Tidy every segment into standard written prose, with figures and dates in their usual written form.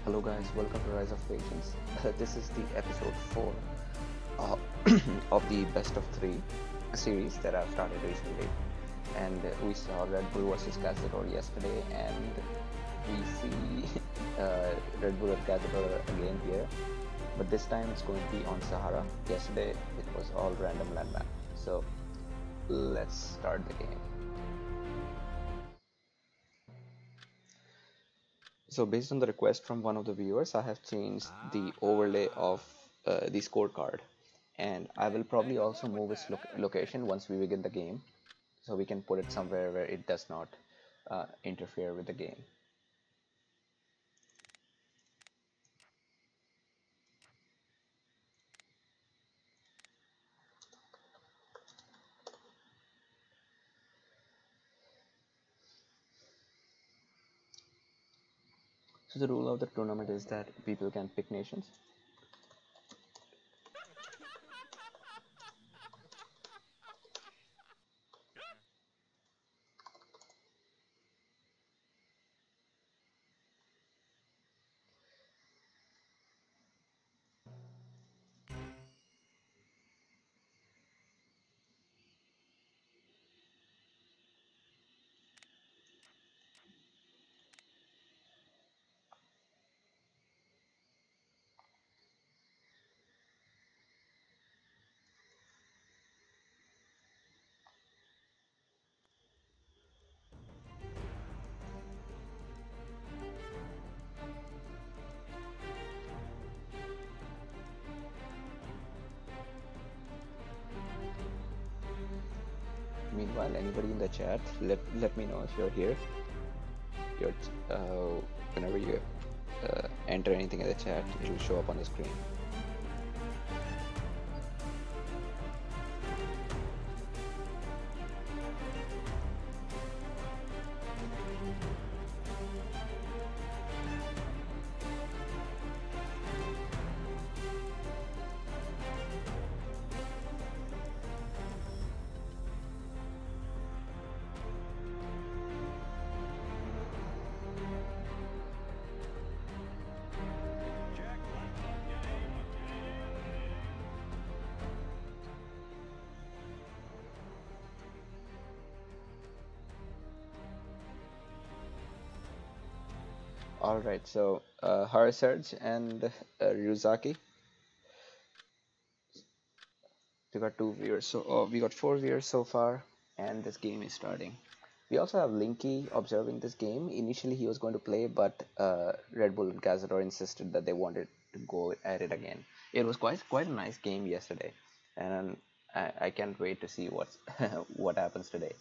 Hello guys, welcome to Rise of Patience. This is the episode 4 uh, of the best of 3 series that I've started recently. And we saw Red Bull versus Cazador yesterday, and we see Red Bull and Cazador again here. But this time it's going to be on Sahara. Yesterday it was all random landmap. So let's start the game. So based on the request from one of the viewers, I have changed the overlay of the scorecard, and I will probably also move its location once we begin the game, so we can put it somewhere where it does not interfere with the game. So the rule of the tournament is that people can pick nations. Meanwhile, anybody in the chat, let me know if you're here. Whenever you enter anything in the chat, it will show up on the screen. Alright, so Harasurge and Ryuzaki. We got 2 viewers, so we got 4 viewers so far, and this game is starting. We also have Linky observing this game. Initially he was going to play, but Red Bull and Cazador insisted that they wanted to go at it again. It was quite a nice game yesterday, and I can't wait to see what happens today.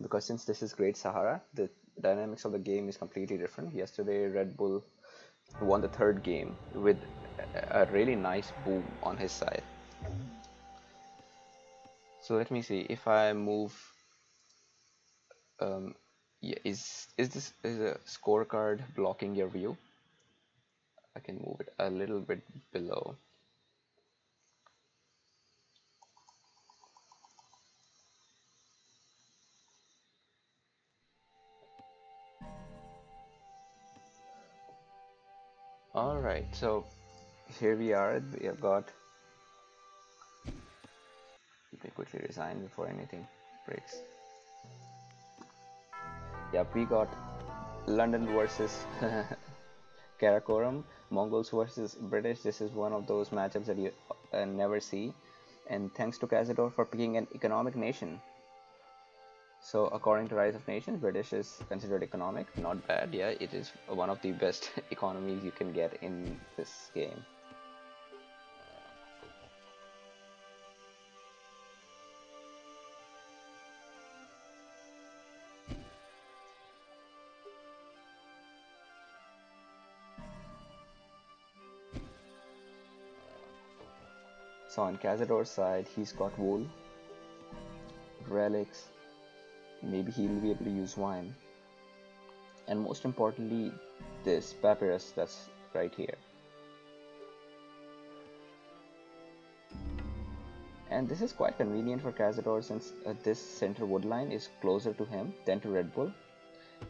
Because since this is Great Sahara, the dynamics of the game is completely different. Yesterday Red Bull won the 3rd game with a really nice boom on his side. So let me see if I move. Yeah, is a scorecard blocking your view? I can move it a little bit below. All right, so here we are. We have got. Let me quickly resign before anything breaks. Yep, we got London versus Karakoram, Mongols versus British. This is one of those matchups that you never see. And thanks to Cazador for picking an economic nation. So according to Rise of Nations, British is considered economic. Not bad, yeah. It is one of the best economies you can get in this game. So on Cazador's side, he's got wool, relics, maybe he'll be able to use wine, and most importantly, this papyrus that's right here. And this is quite convenient for Cazador since this center wood line is closer to him than to Red Bull.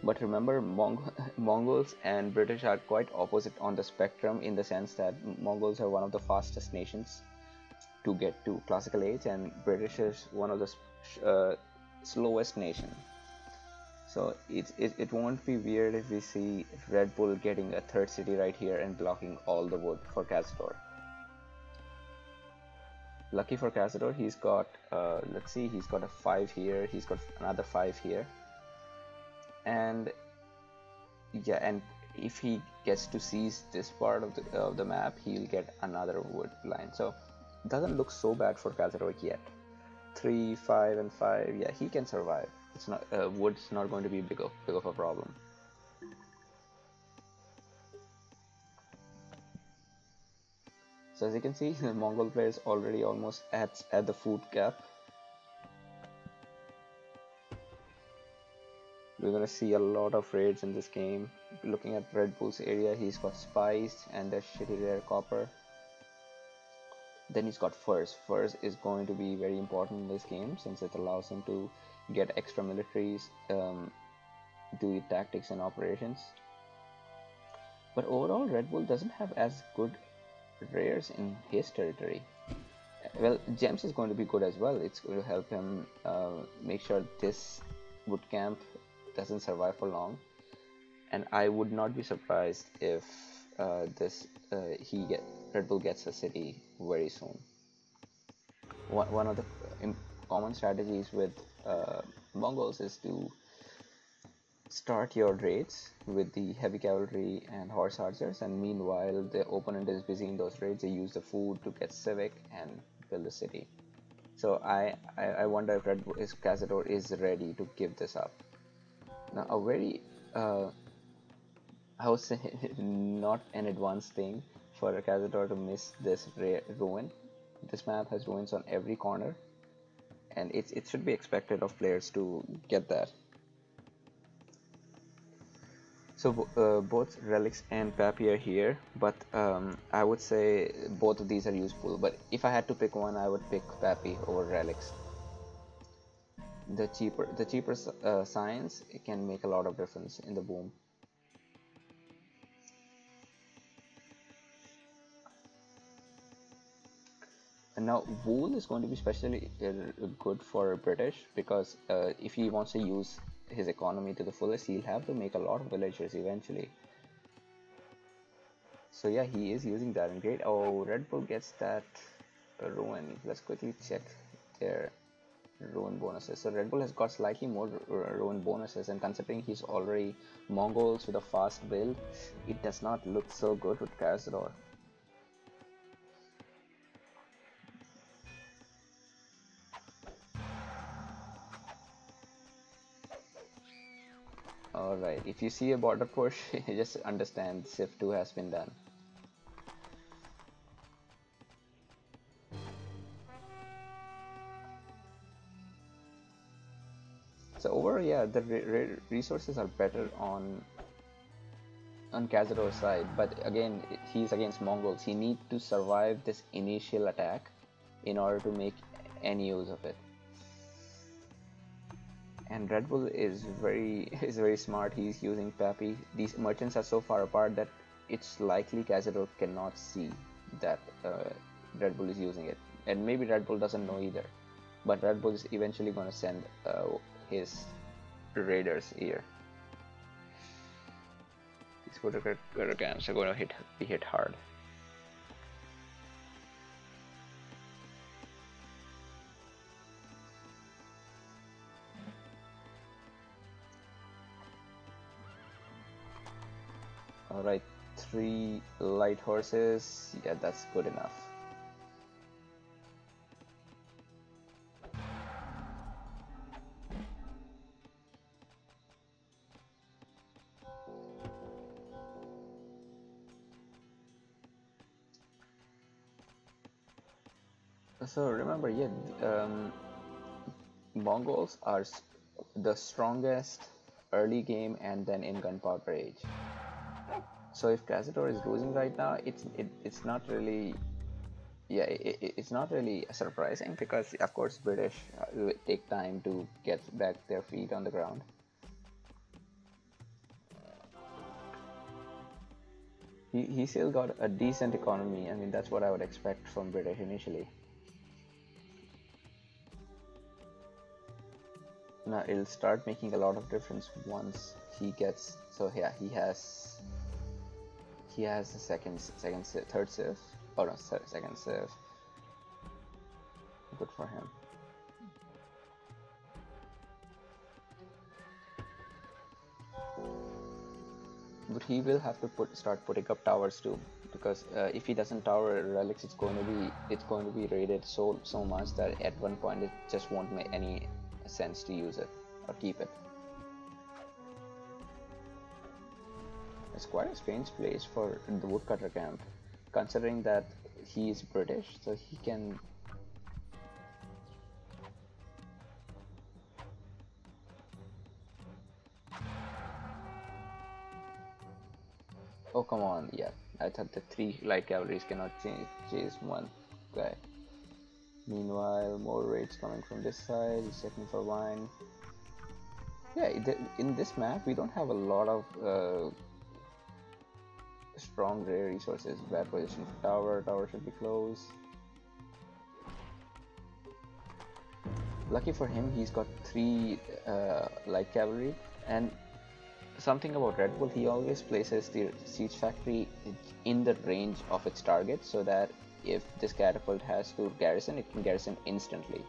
But remember, Mongols and British are quite opposite on the spectrum, in the sense that Mongols are one of the fastest nations to get to classical age, and British is one of the slowest nation. So it won't be weird if we see Red Bull getting a third city right here and blocking all the wood for Cazador. Lucky for Cazador, he's got, let's see, he's got a 5 here, he's got another 5 here. And yeah, and if he gets to seize this part of the map, he'll get another wood line. So it doesn't look so bad for Cazador yet. 3, 5, and 5, yeah, he can survive. It's not wood's not going to be big of a problem. So as you can see, the Mongol player is already almost at the food cap. We're gonna see a lot of raids in this game. Looking at Red Bull's area, he's got spice and the shitty rare copper. Then he's got furs. Furs is going to be very important in this game, since it allows him to get extra militaries, do tactics and operations. But overall, Red Bull doesn't have as good rares in his territory. Well, gems is going to be good as well. It's going to help him make sure this wood camp doesn't survive for long, and I would not be surprised if Red Bull gets a city very soon. One of the common strategies with Mongols is to start your raids with the heavy cavalry and horse archers, and meanwhile the opponent is busy in those raids, they use the food to get civic and build a city. So I wonder if Cazador is ready to give this up. Now, a very, I would say, not an advanced thing for a Cazador to miss this ruin. This map has ruins on every corner, and it should be expected of players to get that. So both relics and Pappy are here, but I would say both of these are useful. But if I had to pick one, I would pick Pappy over relics. The cheaper science, it can make a lot of difference in the boom. And now wool is going to be especially good for British, because if he wants to use his economy to the fullest, he'll have to make a lot of villagers eventually. So yeah, he is using that, and great. Oh, Red Bull gets that ruin. Let's quickly check their ruin bonuses. So Red Bull has got slightly more ruin bonuses, and considering he's already Mongols with a fast build, it does not look so good with Cazador. Alright, if you see a border push, just understand Civ 2 has been done. So overall, yeah, the resources are better on Cazador's side, but again, he's against Mongols. He needs to survive this initial attack in order to make any use of it. And Red Bull is very smart. He's using Pappy. These merchants are so far apart that it's likely Cazador cannot see that Red Bull is using it, and maybe Red Bull doesn't know either. But Red Bull is eventually going to send his raiders here. These Hurricanes are going to be hit hard. Alright, 3 light horses. Yeah, that's good enough. So remember, yeah, Mongols are the strongest early game and then in gunpowder age. So if Cazador is losing right now, it's not really, yeah, it's not really surprising, because of course British will take time to get back their feet on the ground. He still got a decent economy. I mean, that's what I would expect from British initially. Now it'll start making a lot of difference once he gets. So yeah, he has the third civ, or no, second civ. Good for him. But he will have to start putting up towers too, because if he doesn't tower relics, it's going to be raided so much that at one point it just won't make any sense to use it or keep it. It's quite a strange place for the woodcutter camp, considering that he is British, so he can. Oh, come on, yeah. I thought the 3 light cavalries cannot chase one guy. Meanwhile, more raids coming from this side. He's checking for wine. Yeah, in this map, we don't have a lot of strong rare resources. Bad position for tower. Tower should be close. Lucky for him, he's got 3 light cavalry, and something about Red Bull, he always places the siege factory in the range of its target, so that if this catapult has to garrison, it can garrison instantly.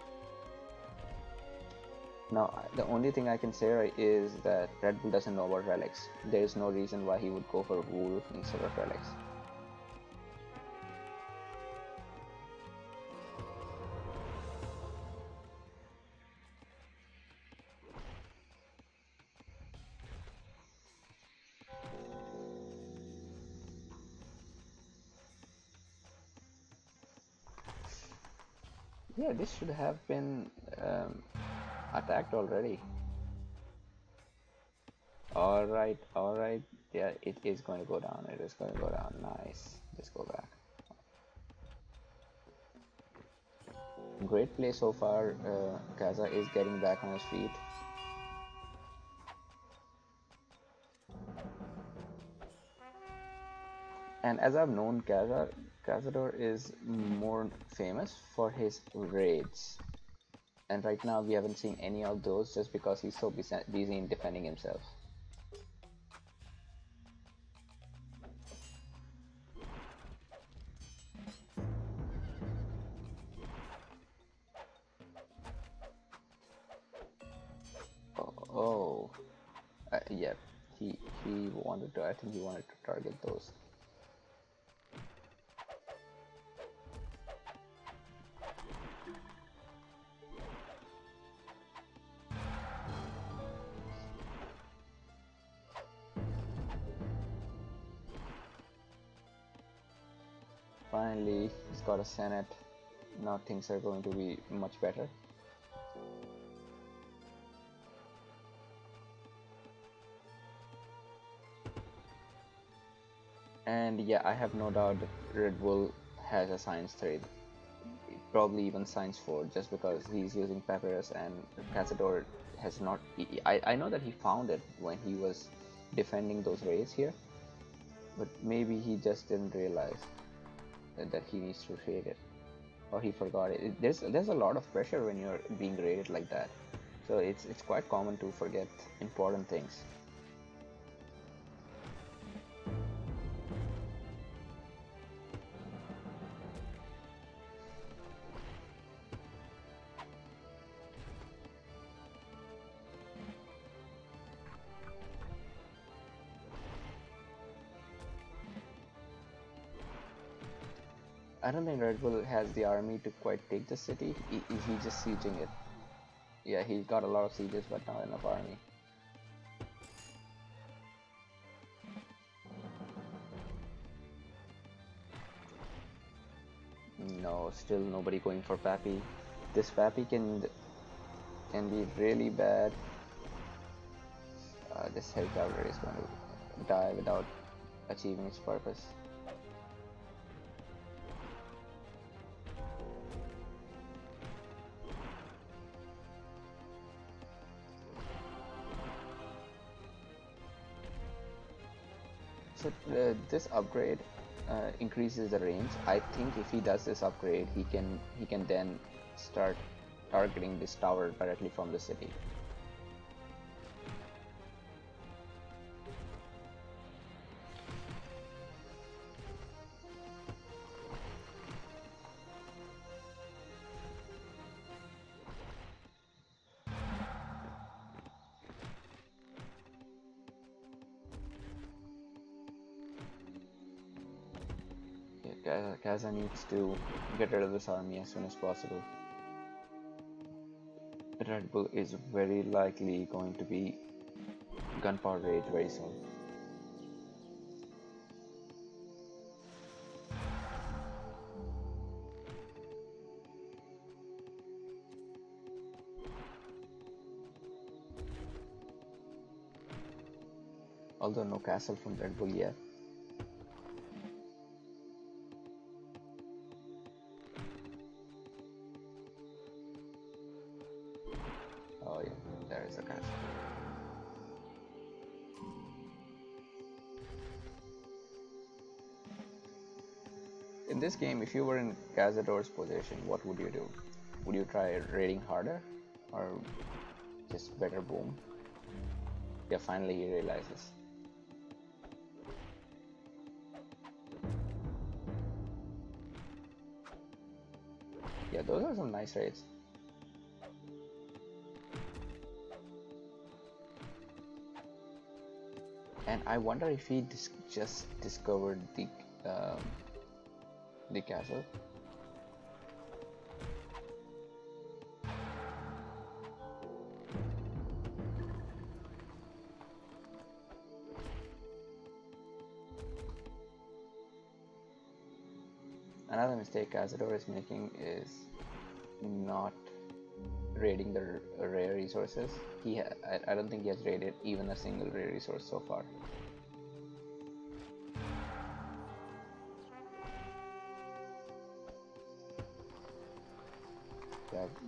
Now, the only thing I can say is that Red Bull doesn't know about relics. There is no reason why he would go for wool instead of relics. Yeah, this should have been attacked already. Alright, alright. Yeah, it is going to go down. It is going to go down. Nice. Just go back. Great play so far. Kaza is getting back on his feet. And as I've known, Cazador is more famous for his raids. And right now we haven't seen any of those just because he's so busy in defending himself. Oh, yeah, he wanted to. I think he wanted to target those. Finally, he's got a Senate. Now things are going to be much better. And yeah, I have no doubt that Red Bull has a Science 3, probably even Science 4, just because he's using Papyrus and Cazador has not. I know that he found it when he was defending those raids here, but maybe he just didn't realize that he needs to trade it, or he forgot it. There's a lot of pressure when you're being raided like that, so it's quite common to forget important things. I don't think Red Bull has the army to quite take the city. He's just sieging it. Yeah, he's got a lot of sieges, but not enough army. No, still nobody going for Pappy. This Pappy can be really bad. This heavy cavalry is going to die without achieving its purpose. So this upgrade increases the range. I think if he does this upgrade, he can then start targeting this tower directly from the city. Kaza needs to get rid of this army as soon as possible. Red Bull is very likely going to be gunpowder rage very soon. Although no castle from Red Bull yet. Oh yeah, there is a castle. In this game, if you were in Cazador's position, what would you do? Would you try raiding harder? Or just better boom? Yeah, finally he realizes. Yeah, those are some nice raids. And I wonder if he just discovered the castle. Another mistake Cazador is making is not raiding the rare resources. I don't think he has raided even a single rare resource so far.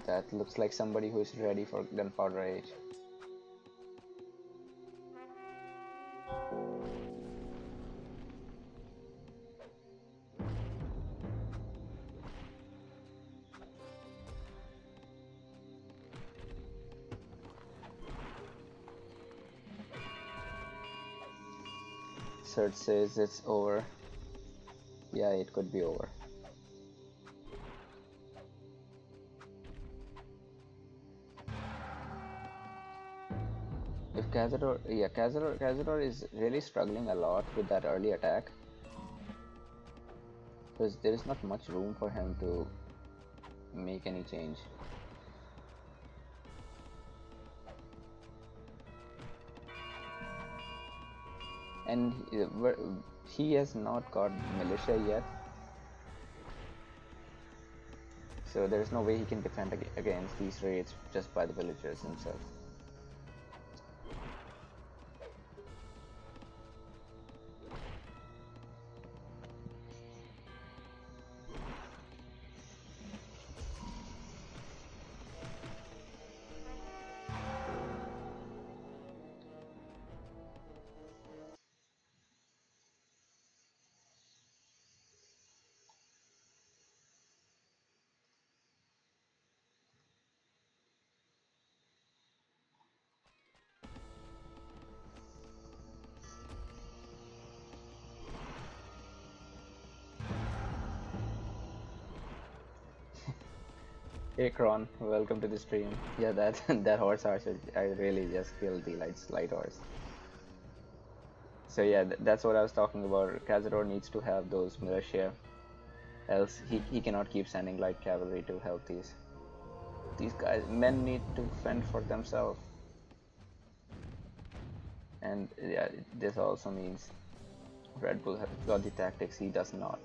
That looks like somebody who is ready for gunpowder age. Search says it's over. Yeah, it could be over. If Cazador is really struggling a lot with that early attack, because there is not much room for him to make any change. And he has not got militia yet, so there is no way he can defend against these raids just by the villagers himself. Hey Kron, welcome to the stream. Yeah, that that horse archer, I really just killed the light horse. So yeah, that's what I was talking about. Cazador needs to have those militia, else he cannot keep sending light cavalry to help these guys. Men need to fend for themselves. And yeah, this also means Red Bull has got the tactics, he does not.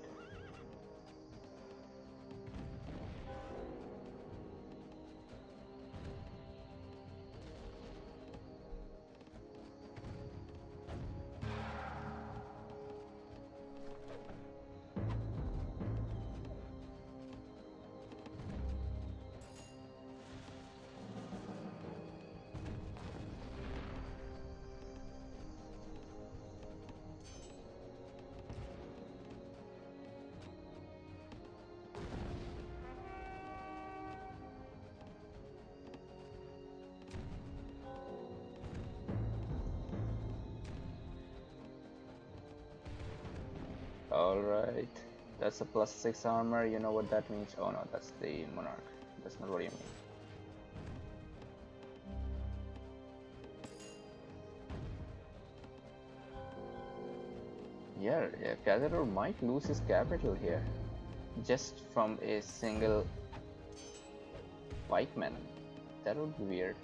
Alright. That's a +6 armor. You know what that means? Oh no, that's the Monarch. That's not what you mean. Yeah, Cazador might lose his capital here. Just from a single pikeman. That would be weird.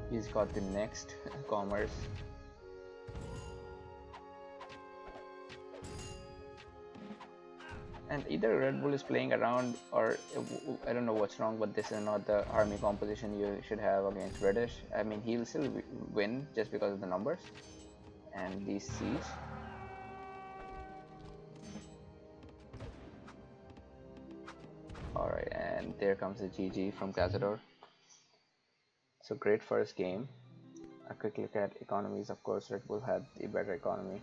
He's got the next commerce. And either Red Bull is playing around, or I don't know what's wrong, but this is not the army composition you should have against British. I mean, he'll still win just because of the numbers and these C's. Alright, and there comes the GG from Cazador. So great first game. A quick look at economies. Of course, Red Bull had the better economy.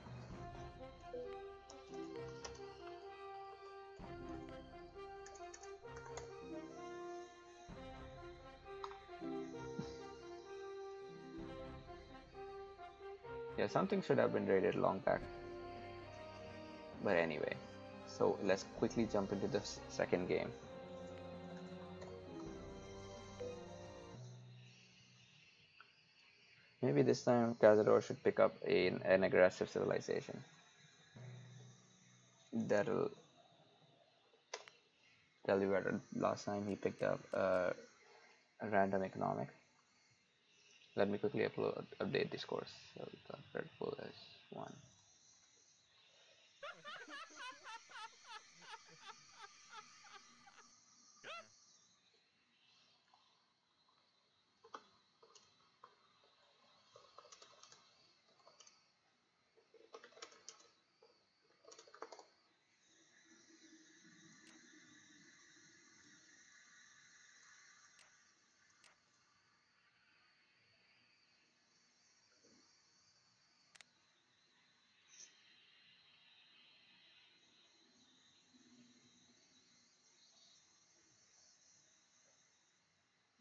Yeah, something should have been raided long back. But anyway, so let's quickly jump into the second game. Maybe this time Cazador should pick up an aggressive civilization. That'll tell you better. Last time he picked up a random economic. Let me quickly update this course. So the Red Bull is 1.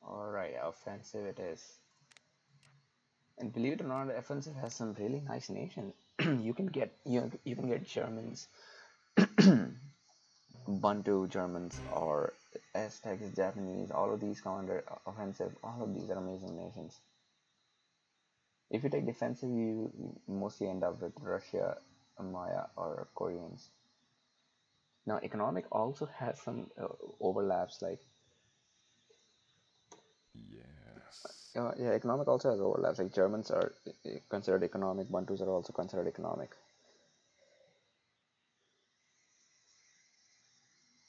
Alright, offensive it is. And believe it or not, offensive has some really nice nations. you can get Germans, Bantu Germans, or Aztecs, Japanese. All of these come under offensive. All of these are amazing nations. If you take defensive, you mostly end up with Russia, Maya, or Koreans. Now, economic also has some overlaps, like Yes. yeah, economic also has overlaps. Like Germans are considered economic, Bantus are also considered economic,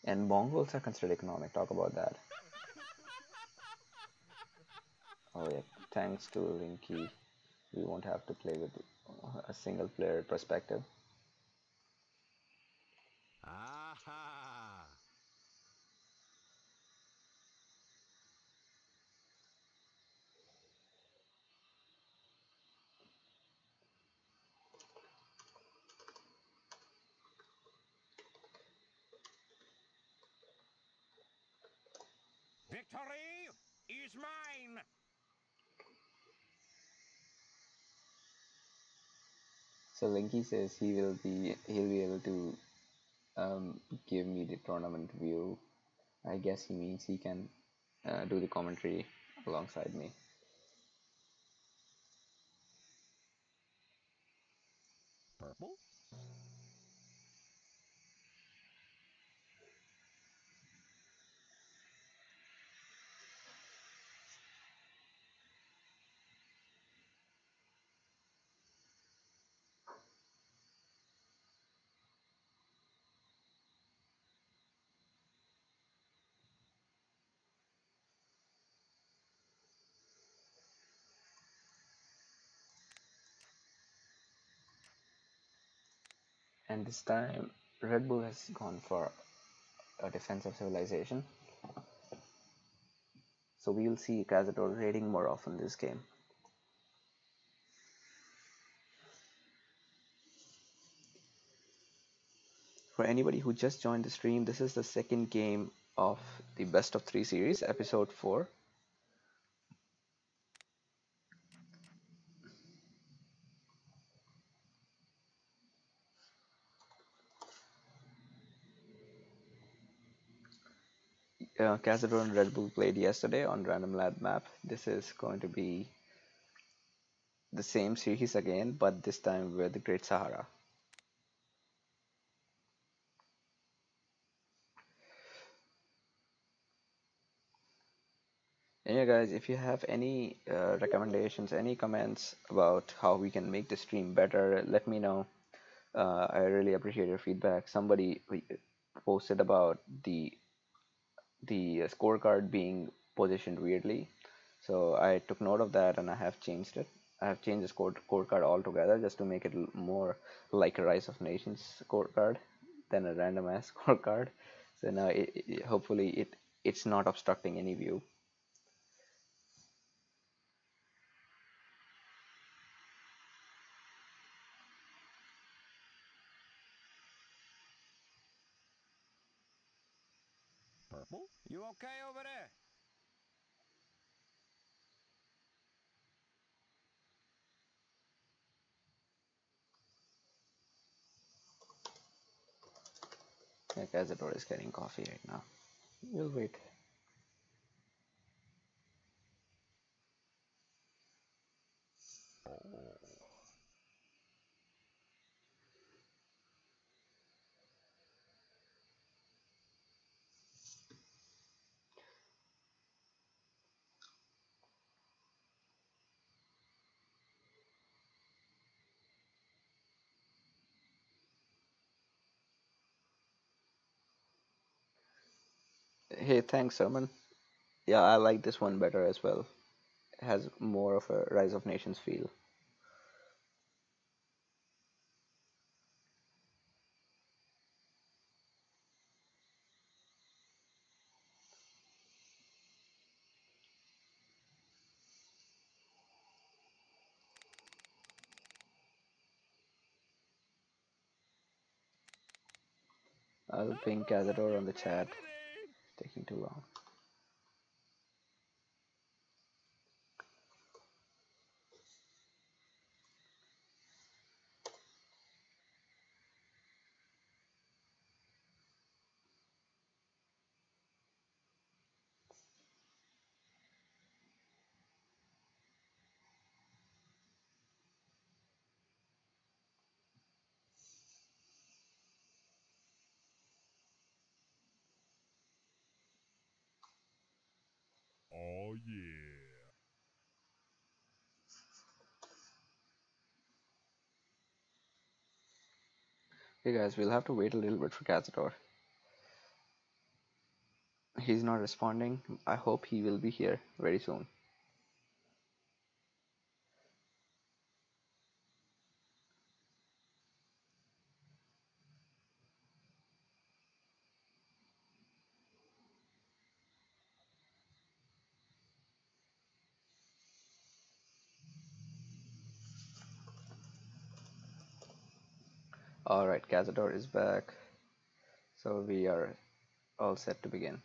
and Mongols are considered economic. Talk about that. Oh yeah, thanks to Linky, we won't have to play with a single player perspective. Aha! Victory is mine! So Linky says he'll be able to give me the tournament view. I guess he means he can do the commentary alongside me. Purple? And this time, Red Bull has gone for a defensive civilization. So we'll see Cazador raiding more often this game. For anybody who just joined the stream, this is the second game of the Best of 3 series, episode 4. Cazador and Redbul played yesterday on Random Lab map. This is going to be the same series again, but this time with the Great Sahara. And yeah, guys, if you have any recommendations, any comments about how we can make the stream better, let me know. I really appreciate your feedback. Somebody posted about the scorecard being positioned weirdly, so I took note of that and I have changed it. I have changed the scorecard altogether just to make it more like a Rise of Nations scorecard than a random ass scorecard. So now, hopefully, it's not obstructing any view. Purple? You okay over there? Like Cazador is getting coffee right now. We'll wait. Oh. Hey, thanks, Sermon. Yeah, I like this one better as well. It has more of a Rise of Nations feel. I'll ping Cazador on the chat. It's taking too long. Oh yeah. Hey guys, we'll have to wait a little bit for Cazador. He's not responding. I hope he will be here very soon. Alright, Cazador is back. So we are all set to begin.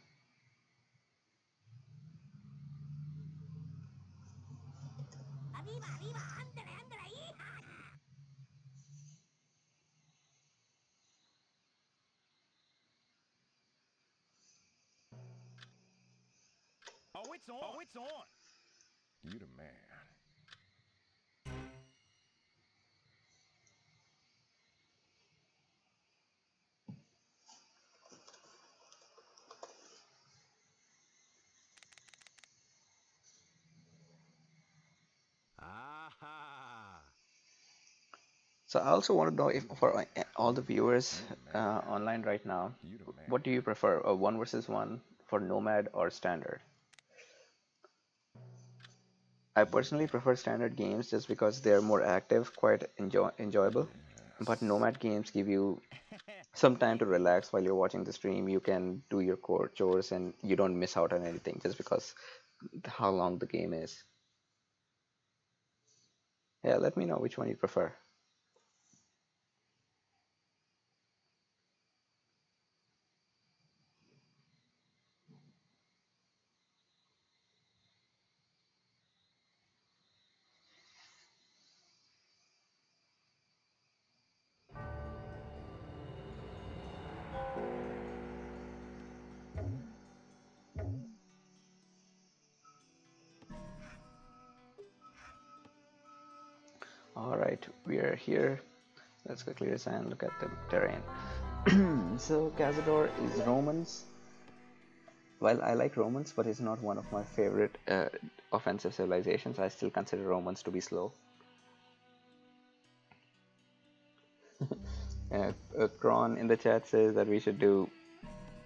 Oh, it's on. Oh, it's on. You the man. Aha. So I also want to know if for all the viewers You the man. online right now, You the man. what do you prefer, a one versus one for Nomad or Standard? I personally prefer Standard games just because they're more active, quite enjoyable. But Yes. Nomad games give you some time to relax while you're watching the stream. You can do your core chores and you don't miss out on anything just because how long the game is. Yeah, let me know which one you prefer. Alright, we are here. Let's quickly resign and look at the terrain. So Cazador is Romans. Well, I like Romans, but it's not one of my favorite offensive civilizations. I still consider Romans to be slow. Kron in the chat says that we should do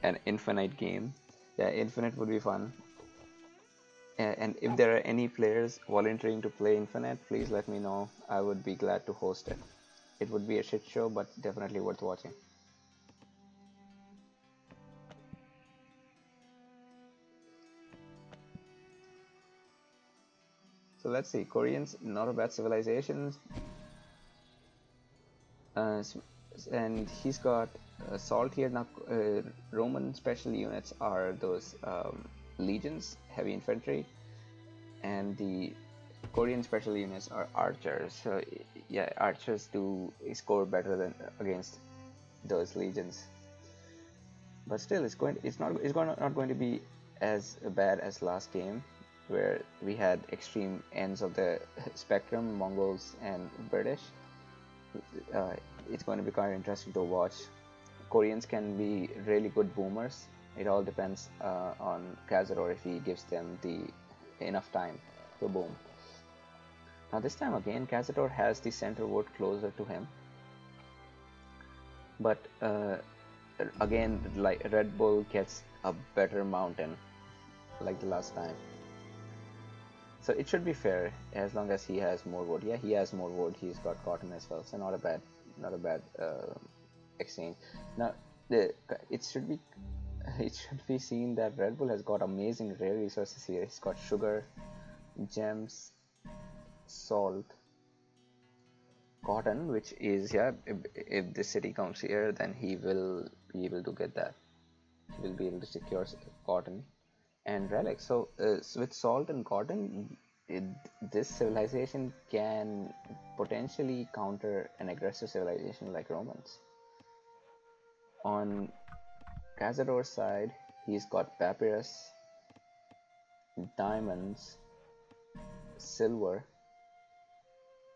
an infinite game. Yeah, infinite would be fun. And if there are any players volunteering to play infinite, please let me know. I would be glad to host it. It would be a shit show, but definitely worth watching. So let's see. Koreans, not a bad civilization. And he's got salt here now. Roman special units are those legions, heavy infantry, and the Korean special units are archers. So yeah, archers do score better than against those legions. But still, not going to be as bad as last game, where we had extreme ends of the spectrum, Mongols and British. It's going to be kind of interesting to watch. Koreans can be really good boomers. It all depends on Cazador if he gives them the enough time to boom. Now this time again, Cazador has the center vote closer to him, but again, like Red Bull gets a better mountain, like the last time. So it should be fair as long as he has more wood. Yeah, he has more wood. He's got cotton as well, so not a bad exchange. Now, it should be seen that Red Bull has got amazing rare resources here. He's got sugar, gems, salt, cotton, which is, yeah, if this city comes here, then he will be able to get that. He will be able to secure cotton and relics. So with salt and cotton, this civilization can potentially counter an aggressive civilization like Romans. On Cazador's side, he's got papyrus, diamonds, silver,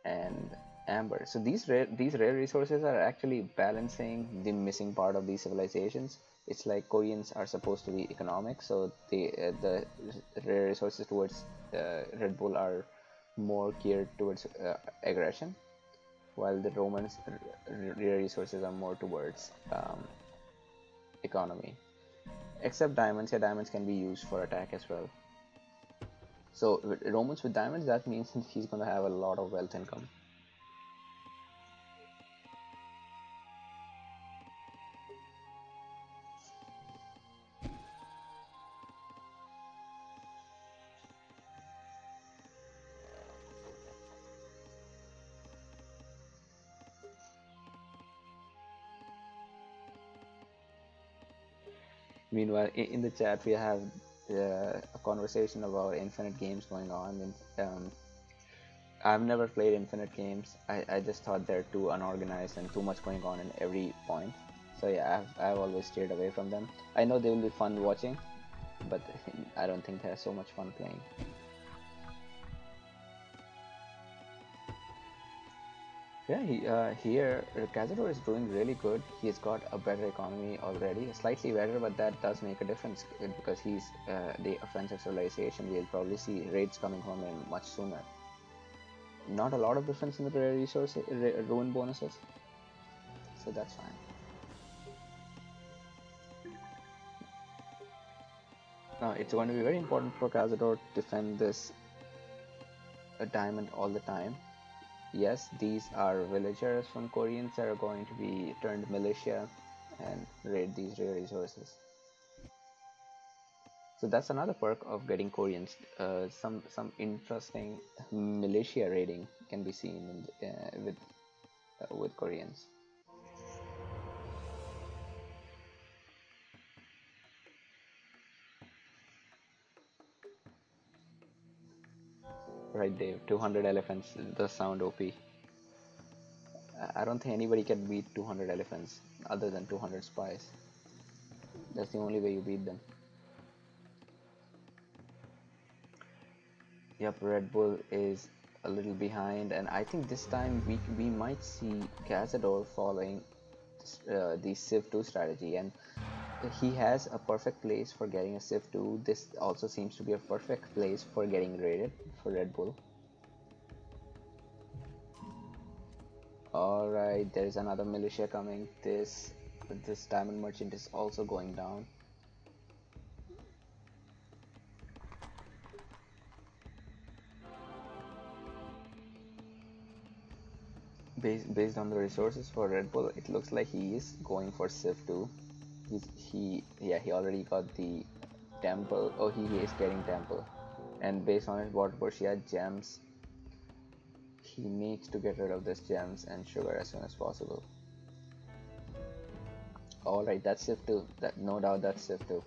and amber. So these rare resources are actually balancing the missing part of these civilizations. It's like Koreans are supposed to be economic, so the rare resources towards Red Bull are more geared towards aggression, while the Romans' rare resources are more towards economy. Except diamonds, yeah, diamonds can be used for attack as well. So Romans with diamonds, that means he's going to have a lot of wealth income. Meanwhile, in the chat, we have a conversation about infinite games going on. And I've never played infinite games. I just thought they're too unorganized and too much going on in every point. So yeah, I've always steered away from them. I know they will be fun watching, but I don't think they're so much fun playing. Yeah, here Cazador is doing really good. He's got a better economy already, slightly better, but that does make a difference because he's the offensive civilization. We'll probably see raids coming from him much sooner. Not a lot of difference in the rare resource ruin bonuses, so that's fine. Now it's going to be very important for Cazador to defend this diamond all the time. Yes, these are villagers from Koreans that are going to be turned militia and raid these rare resources. So that's another perk of getting Koreans. Some interesting militia raiding can be seen in with Koreans. Right, Dave. 200 elephants does sound OP. I don't think anybody can beat 200 elephants other than 200 spies. That's the only way you beat them. Yep, Red Bull is a little behind, and I think this time we might see Cazador following the Civ 2 strategy, and he has a perfect place for getting a Civ 2. This also seems to be a perfect place for getting raided for Red Bull. Alright, there's another militia coming. This diamond merchant is also going down. Based on the resources for Red Bull, it looks like he is going for Civ 2. He already got the temple. Oh, he is getting temple, and based on his water push, he had gems. He needs to get rid of this gems and sugar as soon as possible. Alright, that's Civ 2. That, no doubt that's Civ 2.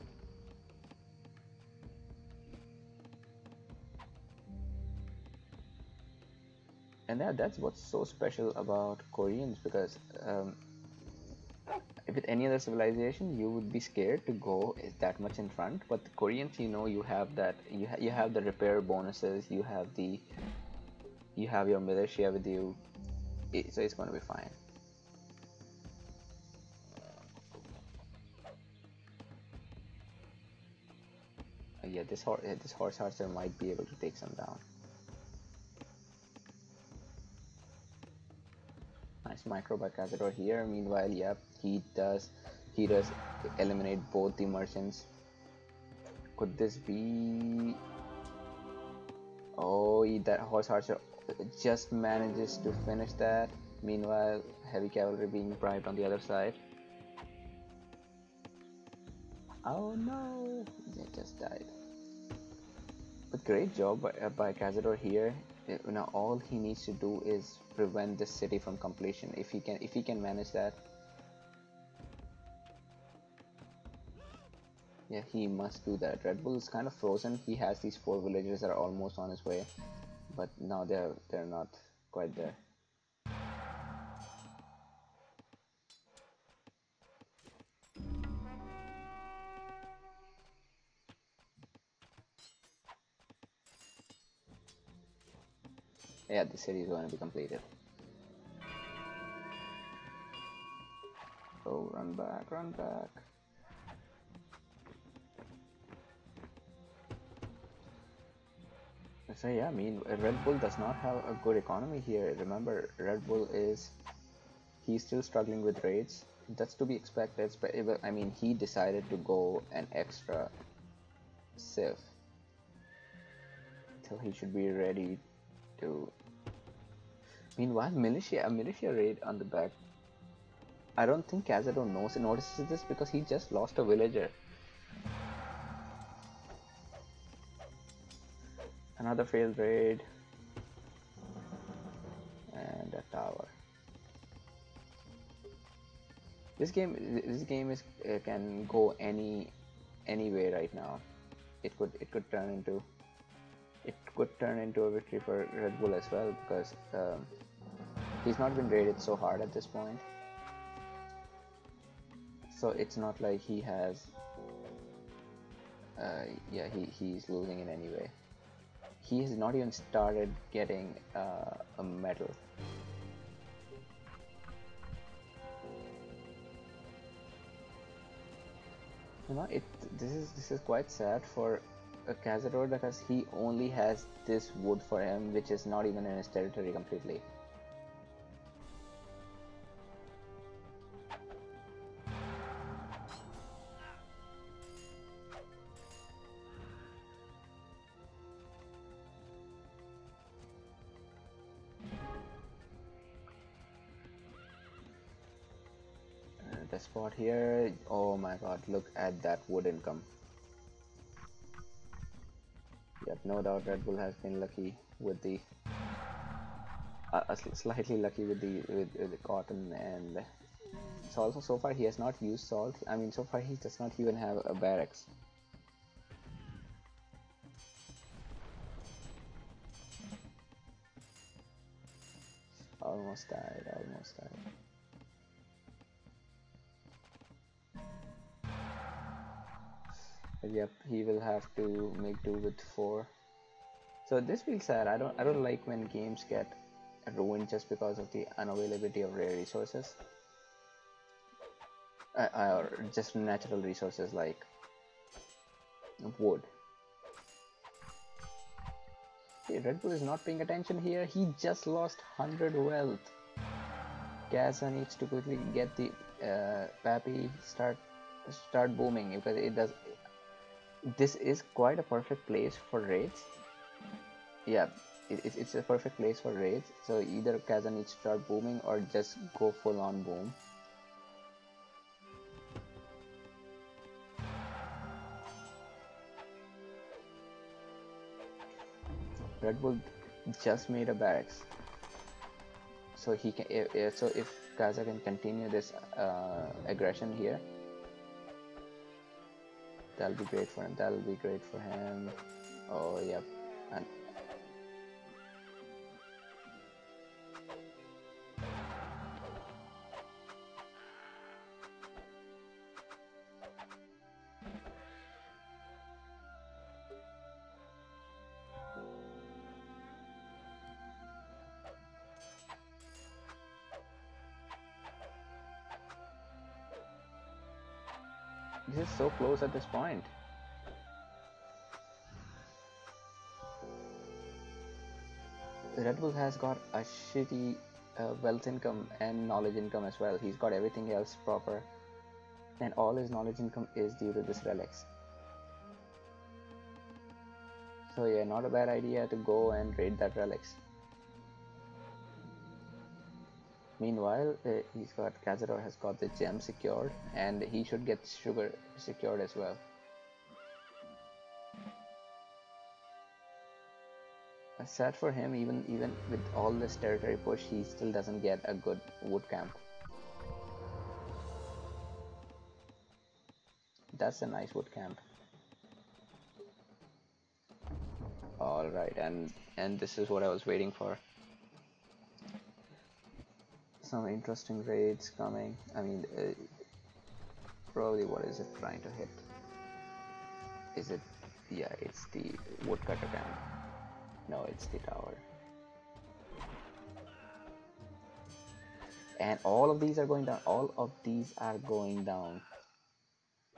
And that's what's so special about Koreans, because with any other civilization you would be scared to go that much in front, but the Koreans, you know, you have that, you have the repair bonuses, you have your militia with you, so it's going to be fine. Yeah, this horse archer might be able to take some down. Nice micro by Cazador here. Meanwhile, yep, he does eliminate both the merchants. Could this be? Oh, that horse archer just manages to finish that. Meanwhile, heavy cavalry being bribed on the other side. Oh no, they just died. But great job by Cazador here. Now all he needs to do is prevent this city from completion. If he can manage that, yeah, he must do that. Red Bull is kind of frozen. He has these 4 villagers that are almost on his way, but now they're not quite there. Yeah, the city is going to be completed. Oh, run back, run back. So yeah, I mean, Red Bull does not have a good economy here. Remember, Red Bull he's still struggling with raids. That's to be expected. I mean, he decided to go an extra Civ, so he should be ready to. Meanwhile, a militia raid on the back. I don't think Cazador notices this because he just lost a villager. Another failed raid, and a tower. This game is can go any way right now. It could turn into a victory for Red Bull as well, because he's not been raided so hard at this point. So it's not like he has. Yeah, he's losing in any way. He has not even started getting a medal. You know, this is quite sad for a Cazador, because he only has this wood for him, which is not even in his territory completely. The spot here, oh my god, look at that wood income. Yep, no doubt Red Bull has been lucky with the slightly lucky with the cotton, and so also so far he has not used salt. I mean, so far he does not even have a barracks. Almost died, almost died. But yep, he will have to make do with 4. So this feels sad. I don't like when games get ruined just because of the unavailability of rare resources, or just natural resources like wood. Hey, Red Bull is not paying attention here. He just lost 100 wealth. Gaza needs to quickly get the Pappy start booming because it does. This is quite a perfect place for raids. Yeah, it's a perfect place for raids. So either Kaza needs to start booming or just go full on boom. Red Bull just made a barracks, so he can. So if Kaza can continue this aggression here, that'll be great for him. That'll be great for him. Oh yep, and this is so close at this point. Red Bull has got a shitty wealth income and knowledge income as well. He's got everything else proper, and all his knowledge income is due to this relics. So yeah, not a bad idea to go and raid that relics. Meanwhile, he's got Cazador has got the gem secured, and he should get sugar secured as well. Sad for him, even with all this territory push, he still doesn't get a good wood camp. That's a nice wood camp. All right, and this is what I was waiting for. Some interesting raids coming. I mean, probably what is it trying to hit? Is it? Yeah, it's the woodcutter camp. No, it's the tower. And all of these are going down. All of these are going down.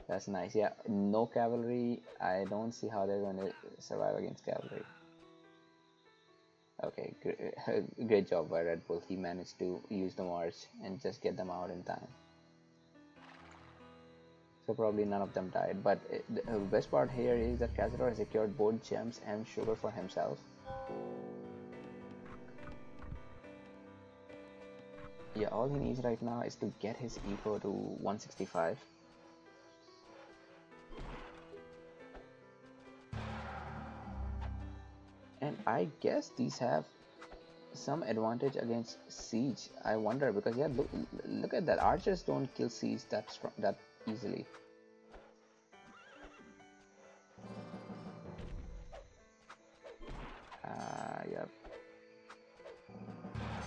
That's nice. Yeah, no cavalry. I don't see how they're going to survive against cavalry. Okay, great job by Red Bull. He managed to use the march and just get them out in time. So probably none of them died. But the best part here is that Cazador has secured both gems and sugar for himself. Yeah, all he needs right now is to get his eco to 165. And I guess these have some advantage against siege. I wonder, because yeah, look at that. Archers don't kill siege that easily. Yep.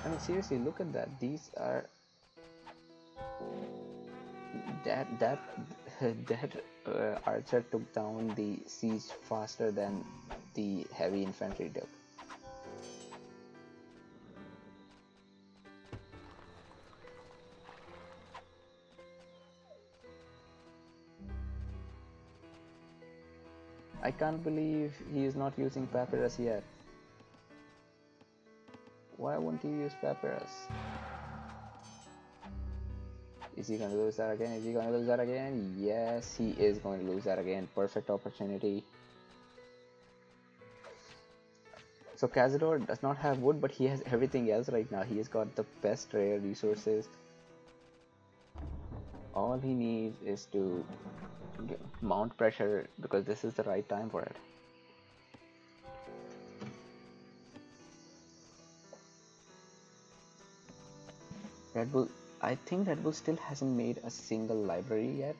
I mean, seriously, look at that. These are that archer took down the siege faster than the heavy infantry did. I can't believe he is not using papyrus yet. Why won't he use papyrus? Is he going to lose that again? Is he going to lose that again? Yes, he is going to lose that again. Perfect opportunity. So Cazador does not have wood, but he has everything else right now. He has got the best rare resources. All he needs is to mount pressure, because this is the right time for it. Red Bull, I think Red Bull still hasn't made a single library yet.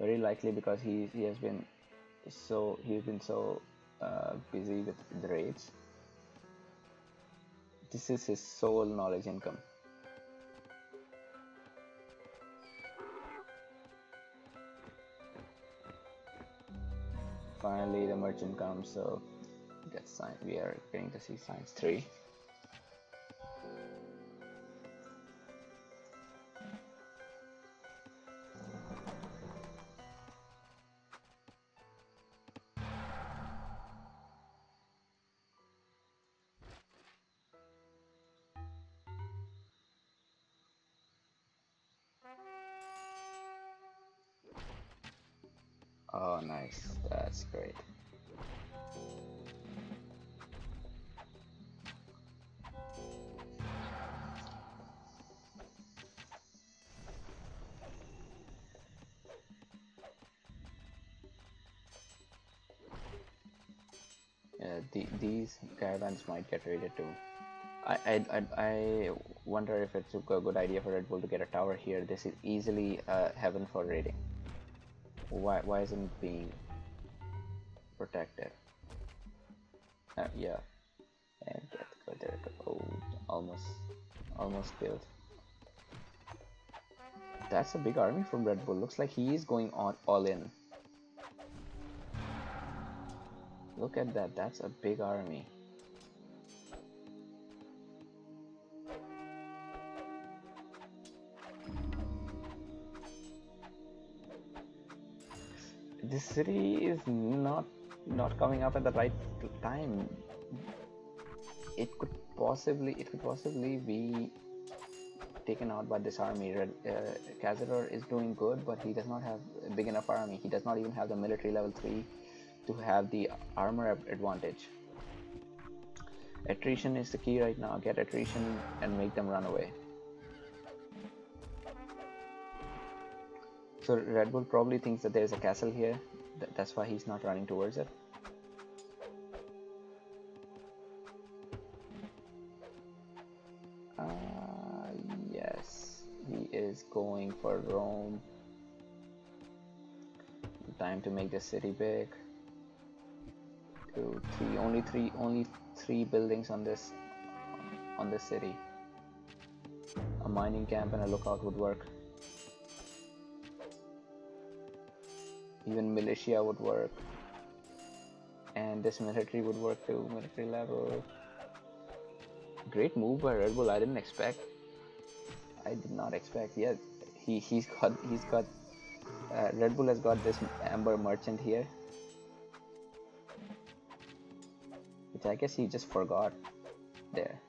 Very likely because he's been so busy with the raids. This is his sole knowledge income. Finally, the merchant comes, so get sign. We are getting to see science 3. Oh, nice. That's great. These caravans might get raided too. I wonder if it's a good idea for Red Bull to get a tower here. This is easily heaven for raiding. Why isn't it being protected? Yeah, and there it goes. Oh, almost killed. That's a big army from Red Bull. Looks like he is going on all in. Look at that. That's a big army. This city is not coming up at the right time. It could possibly be taken out by this army. Cazador is doing good, but he does not have a big enough army. He does not even have the military level 3 to have the armor advantage. Attrition is the key right now. Get attrition and make them run away. So Red Bull probably thinks that there's a castle here. That's why he's not running towards it. Yes, he is going for Rome. Time to make the city big. 2, 3, only three buildings on this city. A mining camp and a lookout would work. Even militia would work, and this military would work too. Military level. Great move by Red Bull. I did not expect. Yeah, he's got. Red Bull has got this Amber Merchant here, which I guess he just forgot there.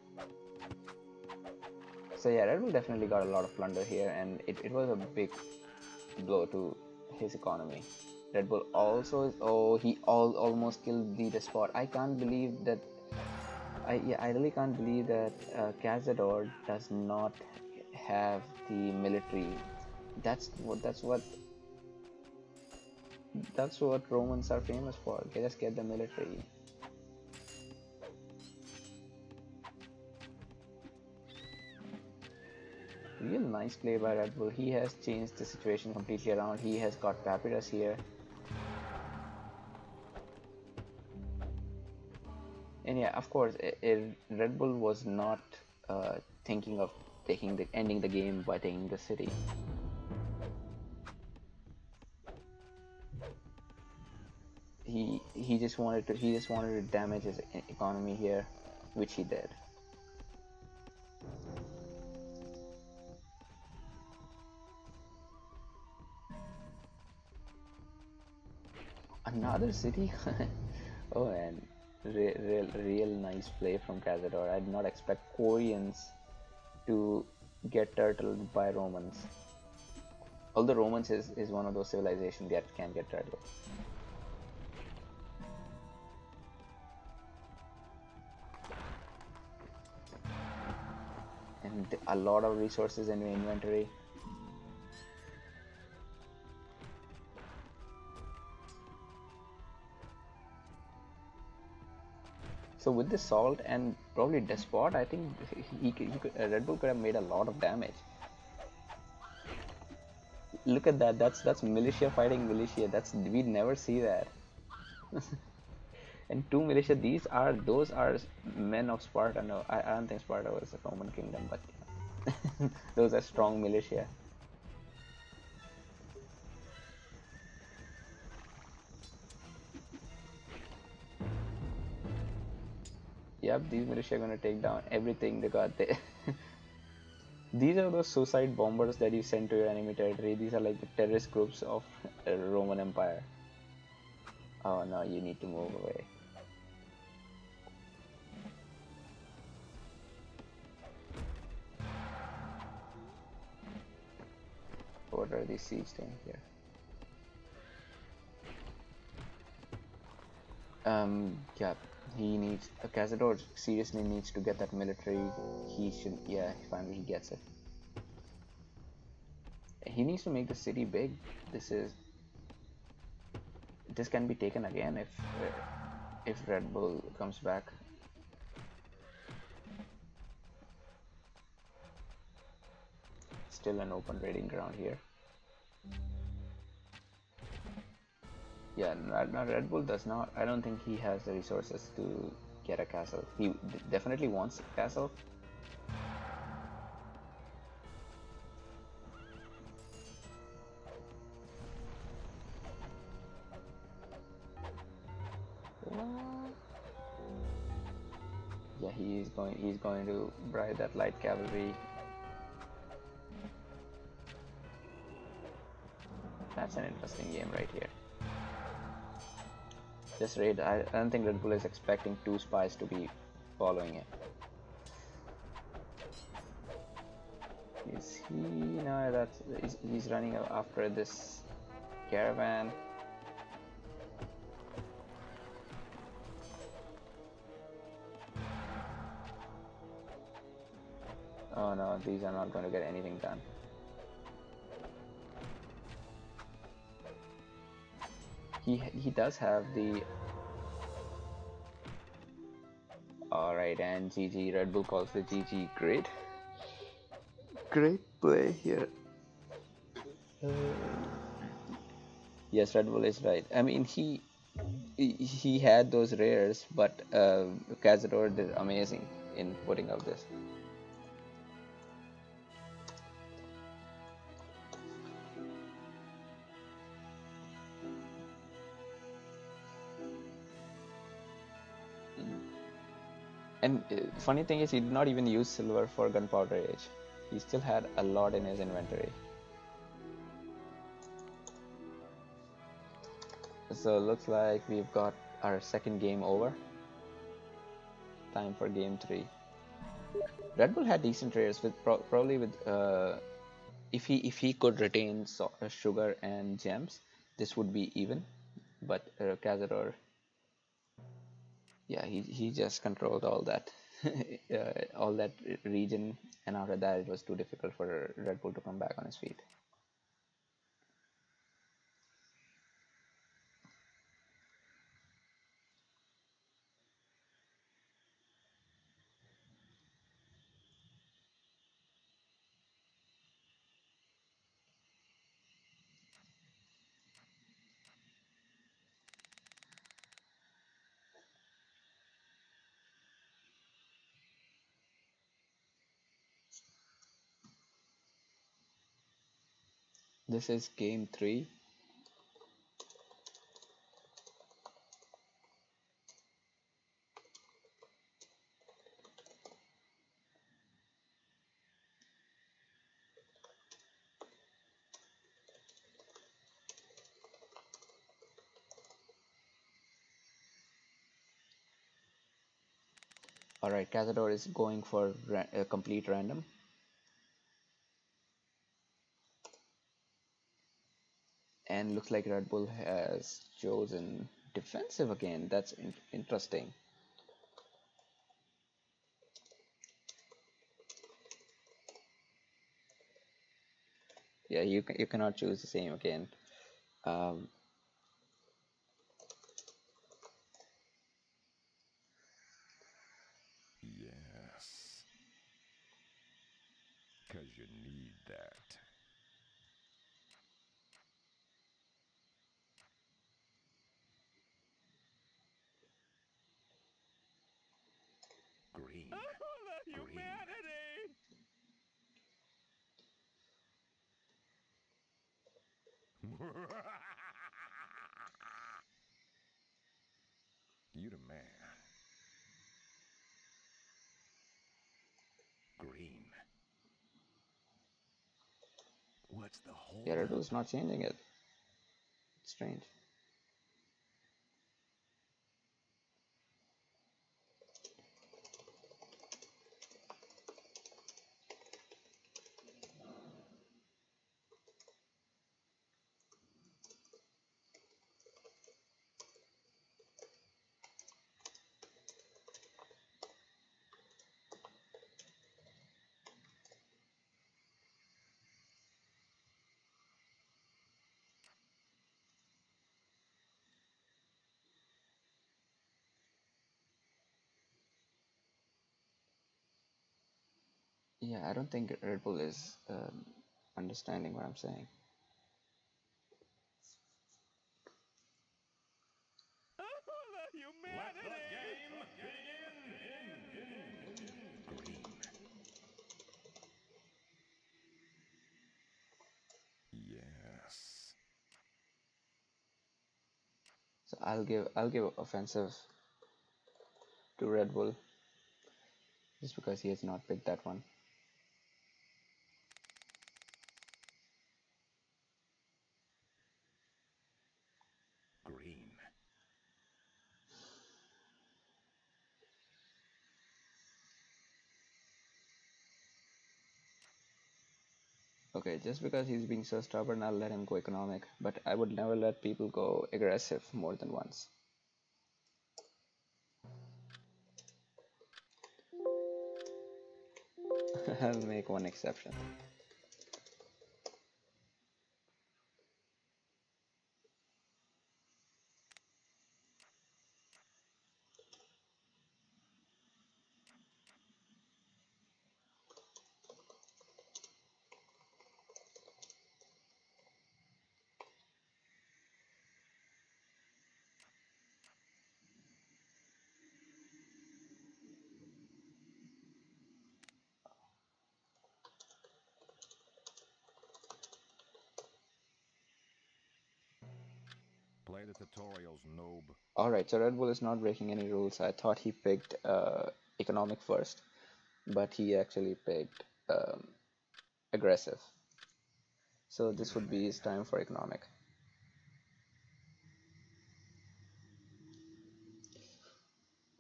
So yeah, Red Bull definitely got a lot of plunder here, and it was a big blow to his economy. Red Bull also he almost killed the despot. I can't believe that. I really can't believe that Cazador does not have the military. That's what Romans are famous for. They just get the military. Real nice play by Red Bull. He has changed the situation completely around. He has got Papyrus here. And yeah, of course, Red Bull was not thinking of ending the game by taking the city. He just wanted to damage his economy here, which he did. Another city? Oh man, real nice play from Cazador. I did not expect Koreans to get turtled by Romans. Although Romans is one of those civilizations that can get turtled. And a lot of resources in your inventory. So with the salt and probably despot, I think Red Bull could have made a lot of damage. Look at that. That's militia fighting militia. We'd never see that. And 2 militia. Those are men of Sparta. No, I don't think Sparta was a Roman kingdom, but yeah. Those are strong militia. Yep, these militia are gonna take down everything they got there. These are those suicide bombers that you send to your enemy territory. These are like the terrorist groups of Roman Empire. Oh no, you need to move away. What are these siege doing here? Yeah, he needs, Cazador seriously needs to get that military. He should, yeah, finally he gets it. He needs to make the city big. This can be taken again if Red Bull comes back. Still an open raiding ground here. Yeah, no, Red Bull does not. I don't think he has the resources to get a castle. He definitely wants a castle. What? Yeah, he's going to bribe that light cavalry. That's an interesting game right here. This raid, I don't think Red Bull is expecting two spies to be following it. Is he? No, he's running after this caravan. Oh no, these are not going to get anything done. He does have the. Alright, and GG, Red Bull calls the GG. Great play here. Yes, Red Bull is right. I mean, he had those rares, but Cazador did amazing in putting out this. And funny thing is, he did not even use silver for Gunpowder Age. He still had a lot in his inventory. So looks like we've got our second game over. Time for game 3. Red Bull had decent rares with probably with if he could retain sugar and gems, this would be even. But Cazador, yeah, he just controlled all that, all that region, and after that it was too difficult for Red Bull to come back on his feet. This is game 3. Alright, Cazador is going for a complete random. And looks like Red Bull has chosen defensive again. That's interesting. Yeah, you cannot choose the same again. Um, Yes. Because you need that. Green. Oh, the humanity! You the man. Yeah, Red Bull is not changing it. It's strange. Yeah, I don't think Red Bull is understanding what I'm saying. The humanity! Let the game begin! Green. Yes. So I'll give offensive to Red Bull just because he has not picked that one. Green. Okay, just because he's being so stubborn, I'll let him go economic, but I would never let people go aggressive more than once. I'll make one exception. Play the tutorials, noob. Alright, so Red Bull is not breaking any rules. I thought he picked economic first, but he actually picked aggressive. So this would be his time for economic.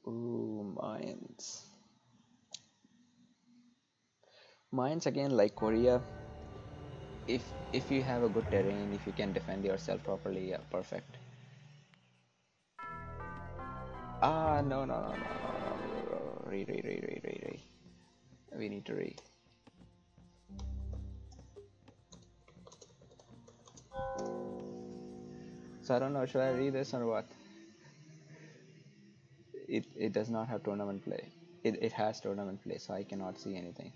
Ooh, mines. Mines again, like Korea. If you have a good terrain, if you can defend yourself properly, yeah, perfect. Ah, no, no, no, no, no, no. Re. We need to re. So I don't know, should I read this or what? It does not have tournament play. It has tournament play, so I cannot see anything.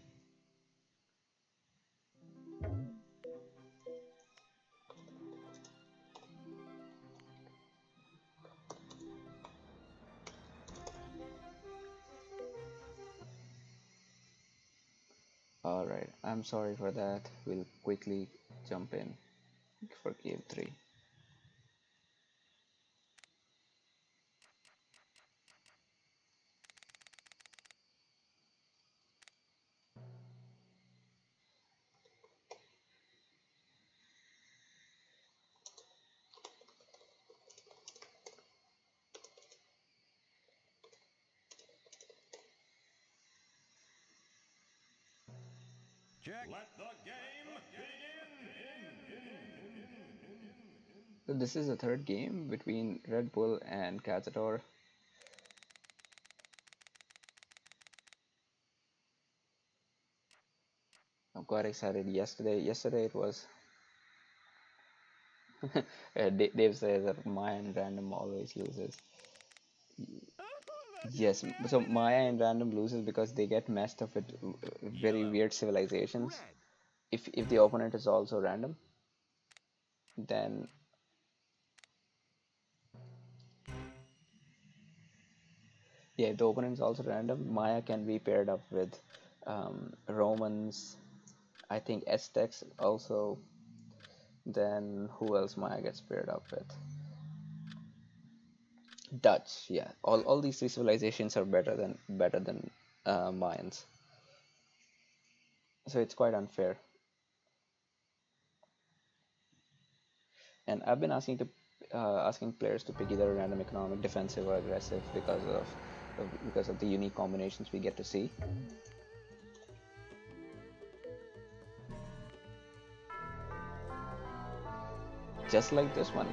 Alright, I'm sorry for that. We'll quickly jump in for game 3. Check. Let the game begin! So this is the third game between Red Bull and Cazador. I'm quite excited. Yesterday it was. Dave says that Maya and Random always loses. The Yes, so Maya humanity! and Random loses because they get messed up with very Yellow. weird civilizations. Red. If the opponent is also random, then yeah, if the opponent is also random, Maya can be paired up with Romans. I think Aztecs also. Then who else Maya gets paired up with? Dutch. Yeah, all these three civilizations are better than Mayans. So it's quite unfair. And I've been asking players to pick either random economic, defensive, or aggressive because of the unique combinations we get to see. Just like this one,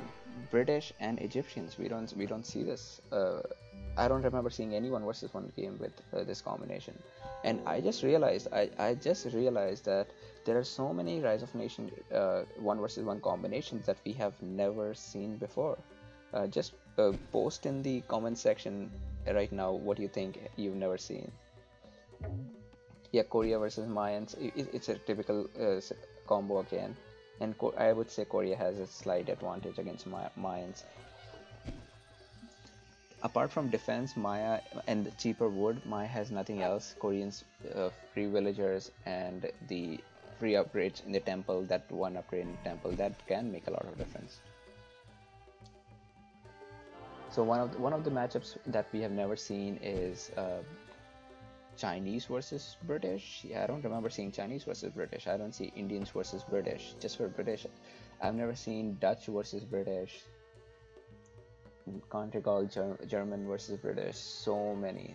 British and Egyptians. We don't see this. I don't remember seeing any one versus one game with this combination. And I just realized that there are so many Rise of Nation one versus one combinations that we have never seen before. Just post in the comment section right now what you think you've never seen. Yeah, Korea versus Mayans. It's a typical combo again, and I would say Korea has a slight advantage against Mayans. Apart from defense, Maya and the cheaper wood, Maya has nothing else. Koreans, free villagers and the free upgrades in the temple. That one upgrade in the temple that can make a lot of difference. So one of the matchups that we have never seen is Chinese versus British. Yeah, I don't remember seeing Chinese versus British. I don't see Indians versus British. Just for British, I've never seen Dutch versus British. Can't recall German versus British. So many.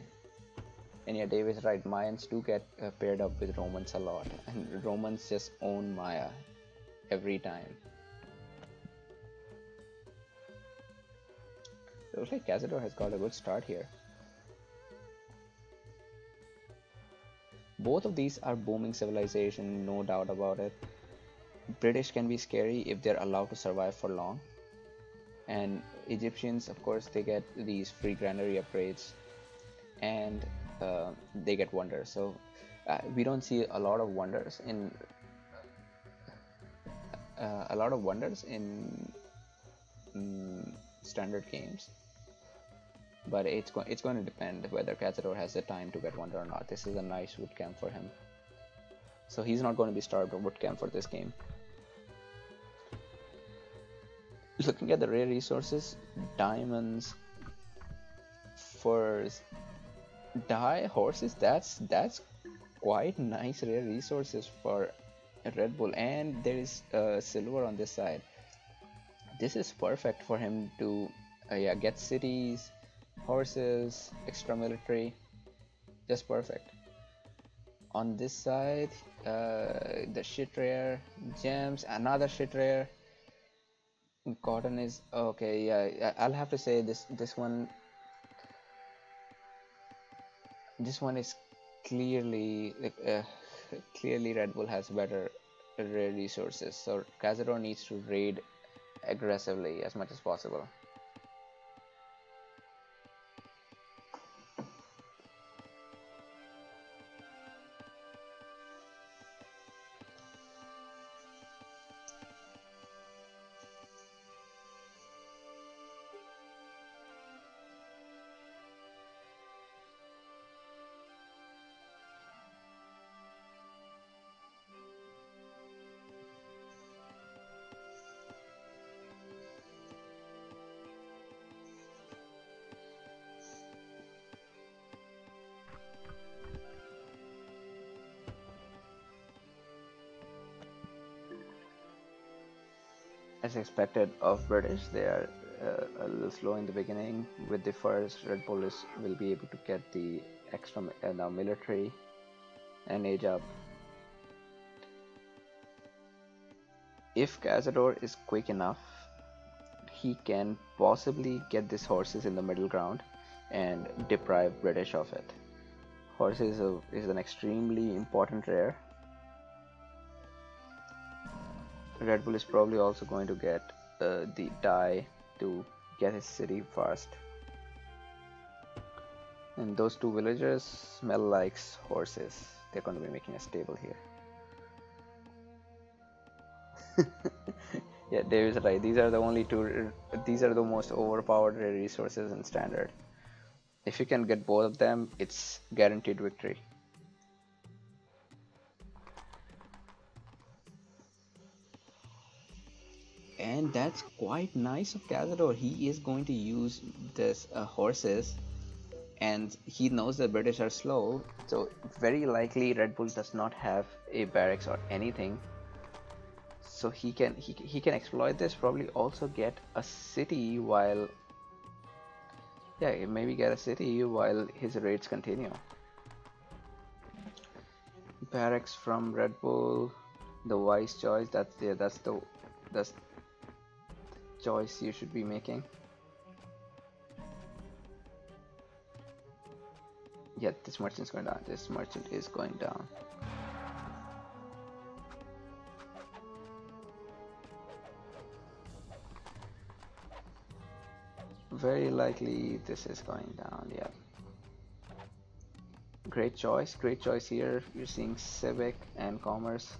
And yeah, Dave is right. Mayans do get paired up with Romans a lot, and Romans just own Maya every time. It looks like Cazador has got a good start here. Both of these are booming civilization, no doubt about it. British can be scary if they're allowed to survive for long. And Egyptians, of course, they get these free granary upgrades, and they get wonders. So we don't see a lot of wonders in standard games. But it's going to depend whether Cazador has the time to get wonder or not. This is a nice wood camp for him, so he's not going to be starved of wood camp for this game. Looking at the rare resources, diamonds, furs, dye, horses. That's quite nice rare resources for a Red Bull, and there is silver on this side. This is perfect for him to get cities, horses, extra military, just perfect. On this side, the shit rare, gems, another shit rare. Cotton is okay. Yeah, I'll have to say this one is clearly clearly Red Bull has better rare resources. So Cazador needs to raid aggressively as much as possible. As expected of British, they are a little slow in the beginning. With the first, Red Bull will be able to get the extra now military and age up. If Cazador is quick enough, he can possibly get these horses in the middle ground and deprive British of it. Horses is an extremely important rare. Red Bull is probably also going to get the dye to get his city fast. And those two villagers smell like horses. They're going to be making a stable here. Yeah, Dave is right. These are the only two. These are the most overpowered resources in standard. If you can get both of them, it's guaranteed victory. And that's quite nice of Cazador. He is going to use this horses, and he knows the British are slow, so very likely Red Bull does not have a barracks or anything. So he can exploit this, probably also get a city while, yeah, maybe get a city while his raids continue. Barracks from Red Bull, the wise choice. That's the choice you should be making. Yeah, this merchant's going down. This merchant is going down. Very likely this is going down. Yeah. Great choice here. You're seeing civic and commerce.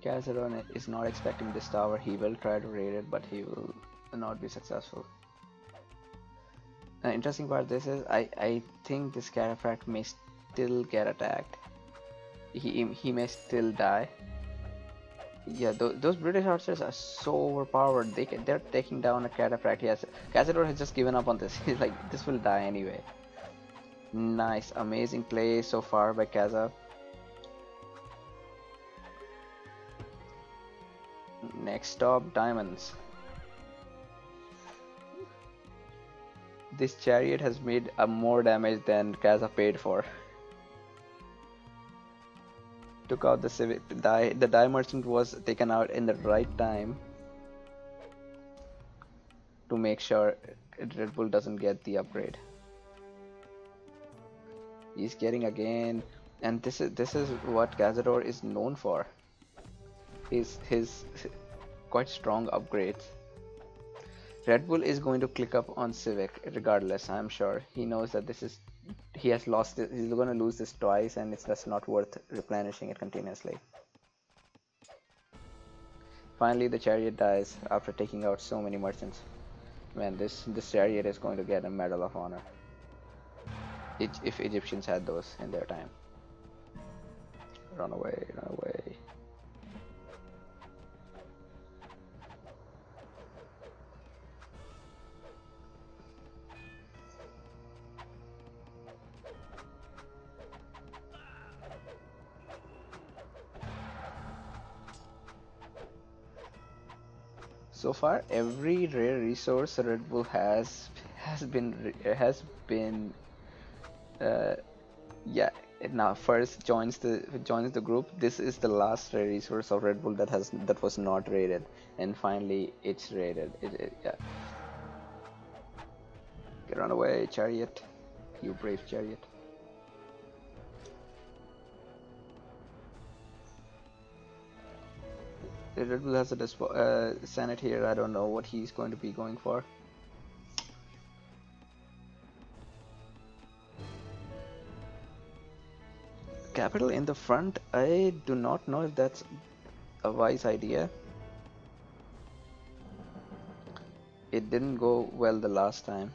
Cazador is not expecting this tower. He will try to raid it, but he will not be successful. The interesting part of this is I think this cataphract may still get attacked. He may still die. Yeah, those British archers are so overpowered. They're taking down a cataphract. Yes, Cazador has just given up on this. He's like, this will die anyway. Nice, amazing play so far by Kaza. Next stop, diamonds. This chariot has made more damage than Kaza paid for. Took out the civic. The dye merchant was taken out in the right time to make sure Red Bull doesn't get the upgrade. He's getting again, and this is what Cazador is known for. His quite strong upgrades. Red Bull is going to click up on Civic regardless. I'm sure he knows that he has lost it. He's going to lose this twice, and it's just not worth replenishing it continuously. Finally, the chariot dies after taking out so many merchants. Man, this chariot is going to get a Medal of Honor. If Egyptians had those in their time. Run away, run away. So far, every rare resource Red Bull has been yeah. Now first joins the group. This is the last rare resource of Red Bull that was not raided, and finally it's raided. Yeah. Run away, chariot! You brave chariot! Red Bull has a Senate here. I don't know what he's going to be going for. Capital in the front. I do not know if that's a wise idea. It didn't go well the last time,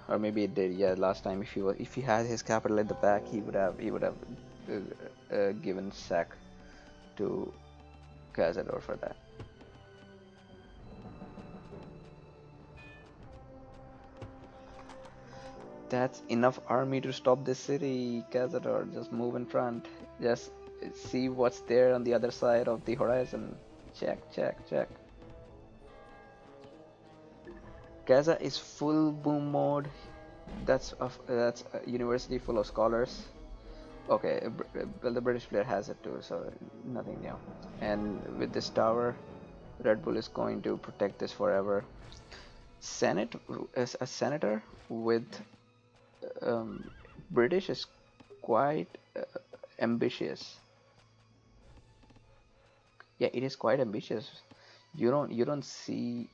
or maybe it did. Yeah, last time if he had his capital at the back, he would have given sack to Cazador for that. That's enough army to stop this city. Cazador, just move in front. Just see what's there on the other side of the horizon. Check, check, check. Gaza is full boom mode. That's a university full of scholars. Okay, well, the British player has it too, so nothing new. And with this tower, Red Bull is going to protect this forever. Senate as a senator with British is quite ambitious. Yeah, it is quite ambitious. You don't see.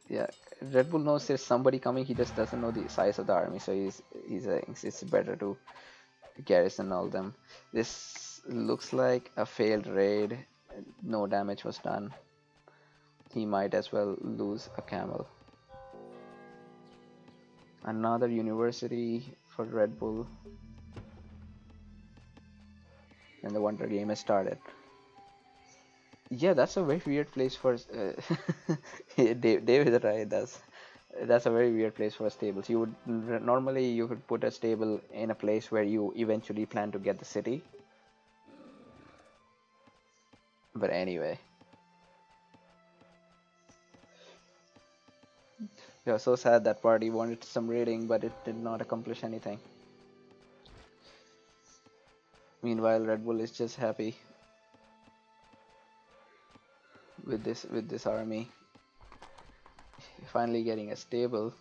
Yeah. Red Bull knows there's somebody coming. He just doesn't know the size of the army, so he's it's better to garrison all them. This looks like a failed raid. No damage was done. He might as well lose a camel. Another university for Red Bull. and the Wonder game has started. Yeah, that's a very weird place for David is right. That's a very weird place for stables. You would normally you could put a stable in a place where you eventually plan to get the city. But anyway, yeah, so sad that party wanted some raiding, but it did not accomplish anything. Meanwhile, Red Bull is just happy with this army finally getting a stable.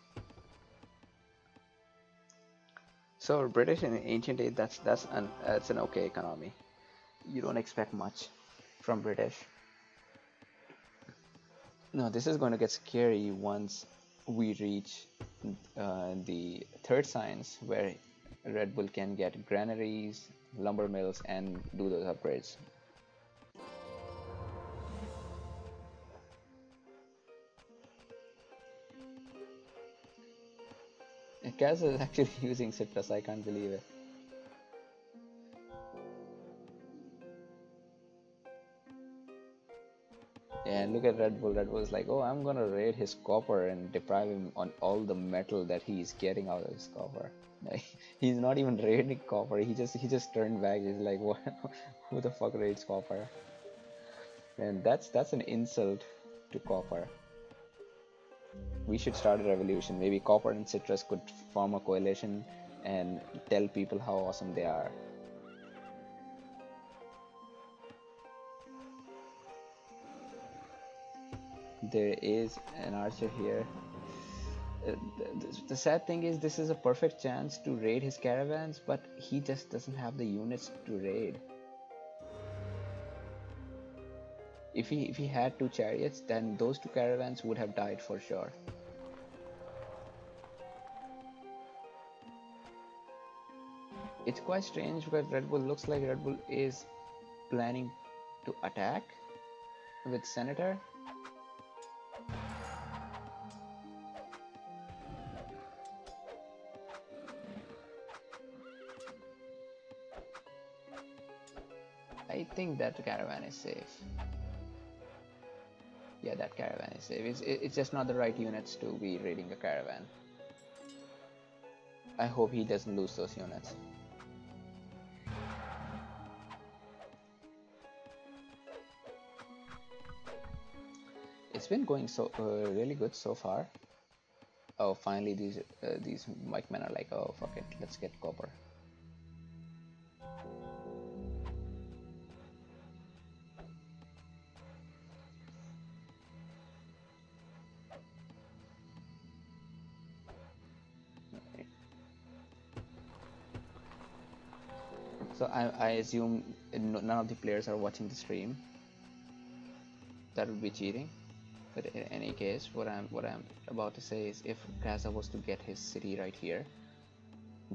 So British in ancient age, that's an okay economy. You don't expect much from British. No, this is going to get scary once we reach the third science where Red Bull can get granaries, lumber mills, and do those upgrades. Kaz is actually using citrus, I can't believe it. And look at Red Bull. Red Bull is like, oh, I'm gonna raid his copper and deprive him on all the metal that he's getting out of his copper. He's not even raiding copper. He just turned back. He's like, what? Who the fuck raids copper? And that's an insult to copper. We should start a revolution. Maybe copper and citrus could form a coalition and tell people how awesome they are. There is an archer here. The sad thing is this is a perfect chance to raid his caravans, but he just doesn't have the units to raid. If he had two chariots, then those two caravans would have died for sure. It's quite strange because Red Bull looks like Red Bull is planning to attack with Senator. I think that caravan is safe. Yeah, that caravan is safe. It's just not the right units to be raiding a caravan. I hope he doesn't lose those units. It's been going so really good so far. Oh, finally these Mike men are like, oh fuck it, let's get copper. So I assume none of the players are watching the stream. That would be cheating. But in any case, what I'm about to say is, if Kaza was to get his city right here,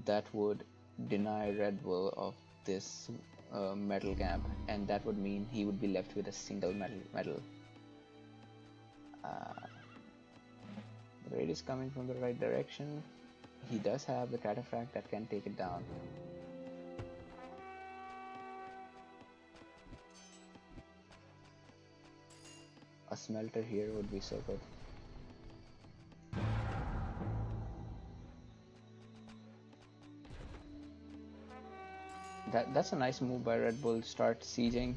that would deny Red Bull of this metal camp, and that would mean he would be left with a single metal. The raid is coming from the right direction. He does have the cataphract that can take it down. A smelter here would be so good. That's a nice move by Red Bull. Start sieging,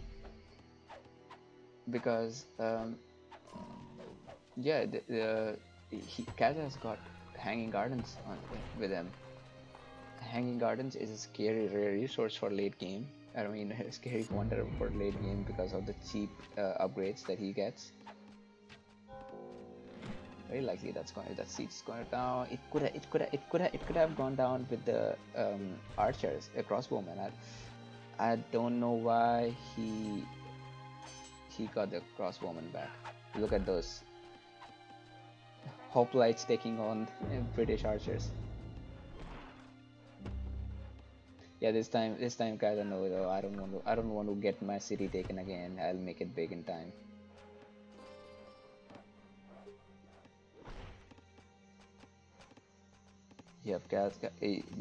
because yeah, Kaza has got Hanging Gardens with him. Hanging Gardens is a scary rare resource for late game. I mean, a scary wonder for late game because of the cheap upgrades that he gets. Very likely that siege is going down. It could have gone down with the archers, crossbowmen. I don't know why he got the crossbowmen back. Look at those hoplites taking on British archers. Yeah, this time guys, no, I don't want to get my city taken again. I'll make it big in time. Yep,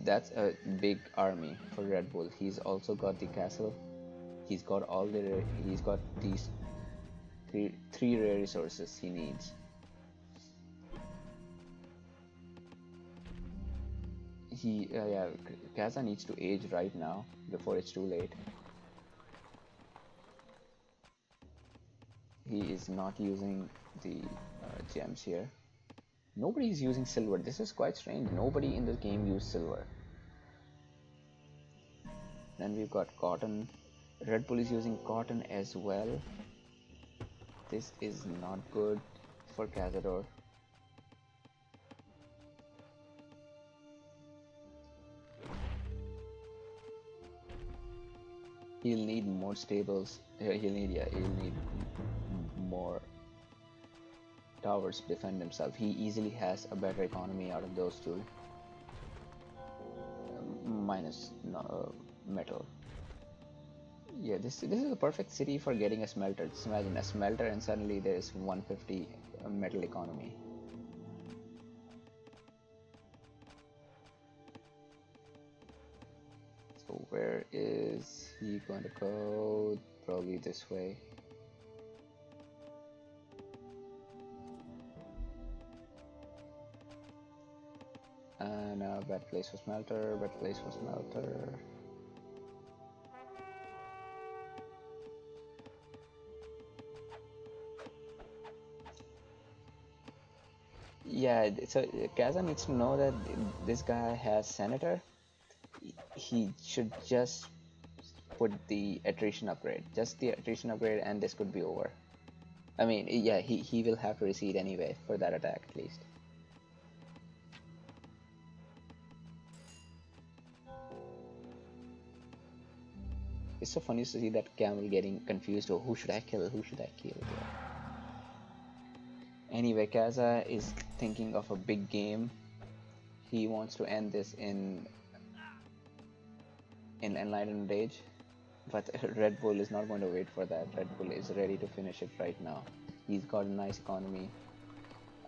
that's a big army for Red Bull. He's also got the castle. He's got he's got these three rare resources he needs. Yeah, Kaza needs to age right now before it's too late. He is not using the gems here. Nobody is using silver. This is quite strange. Nobody in the game used silver. Then we've got cotton. Red Bull is using cotton as well. This is not good for Cazador. He'll need more stables. He'll need more towers to defend himself. He easily has a better economy out of those two. Minus metal. Yeah, this is a perfect city for getting a smelter. Just imagine a smelter and suddenly there is 150 metal economy. So where is he going to go? Probably this way. And bad place for smelter, bad place for smelter. Yeah, so Kaza needs to know that this guy has senator. He should just put the attrition upgrade, just the attrition upgrade, and this could be over. I mean, yeah, he will have to recede anyway for that attack at least. It's so funny to see that camel getting confused. Oh, who should I kill? Who should I kill? Yeah. Anyway, Kaza is thinking of a big game. He wants to end this in Enlightened Age, but Red Bull is not going to wait for that. Red Bull is ready to finish it right now. He's got a nice economy.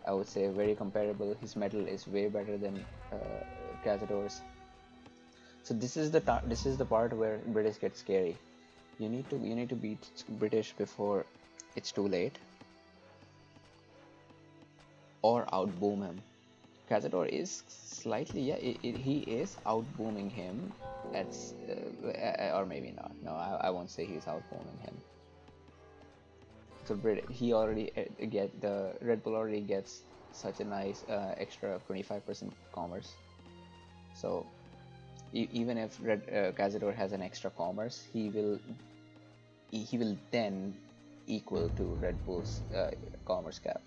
I would say very comparable. His metal is way better than Cazador's. So this is the part where British get scary. You need to beat British before it's too late, or outboom him. Cazador is slightly, yeah, he is outbooming him. Or maybe not. No, I won't say he's outbooming him. So he already the Red Bull already gets such a nice extra 25% commerce. So even if Cazador has an extra commerce, he will then equal to Red Bull's commerce cap.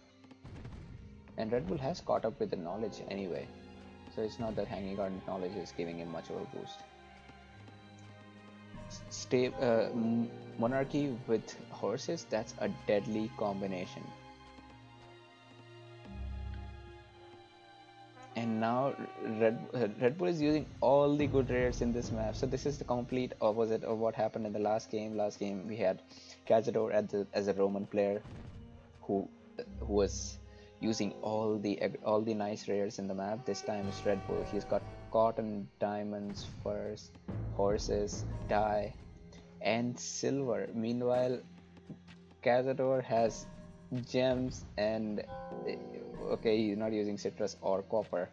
And Red Bull has caught up with the knowledge anyway, so it's not that hanging on knowledge is giving him much of a boost. Monarchy with horses, that's a deadly combination. And now Red Bull is using all the good rares in this map, so this is the complete opposite of what happened in the last game. Last game we had Cazador as a Roman player who was using all the nice rares in the map. This time it's Red Bull. He's got cotton, diamonds, furs, horses, dye, and silver. Meanwhile, Cazador has gems and okay, he's not using citrus or copper.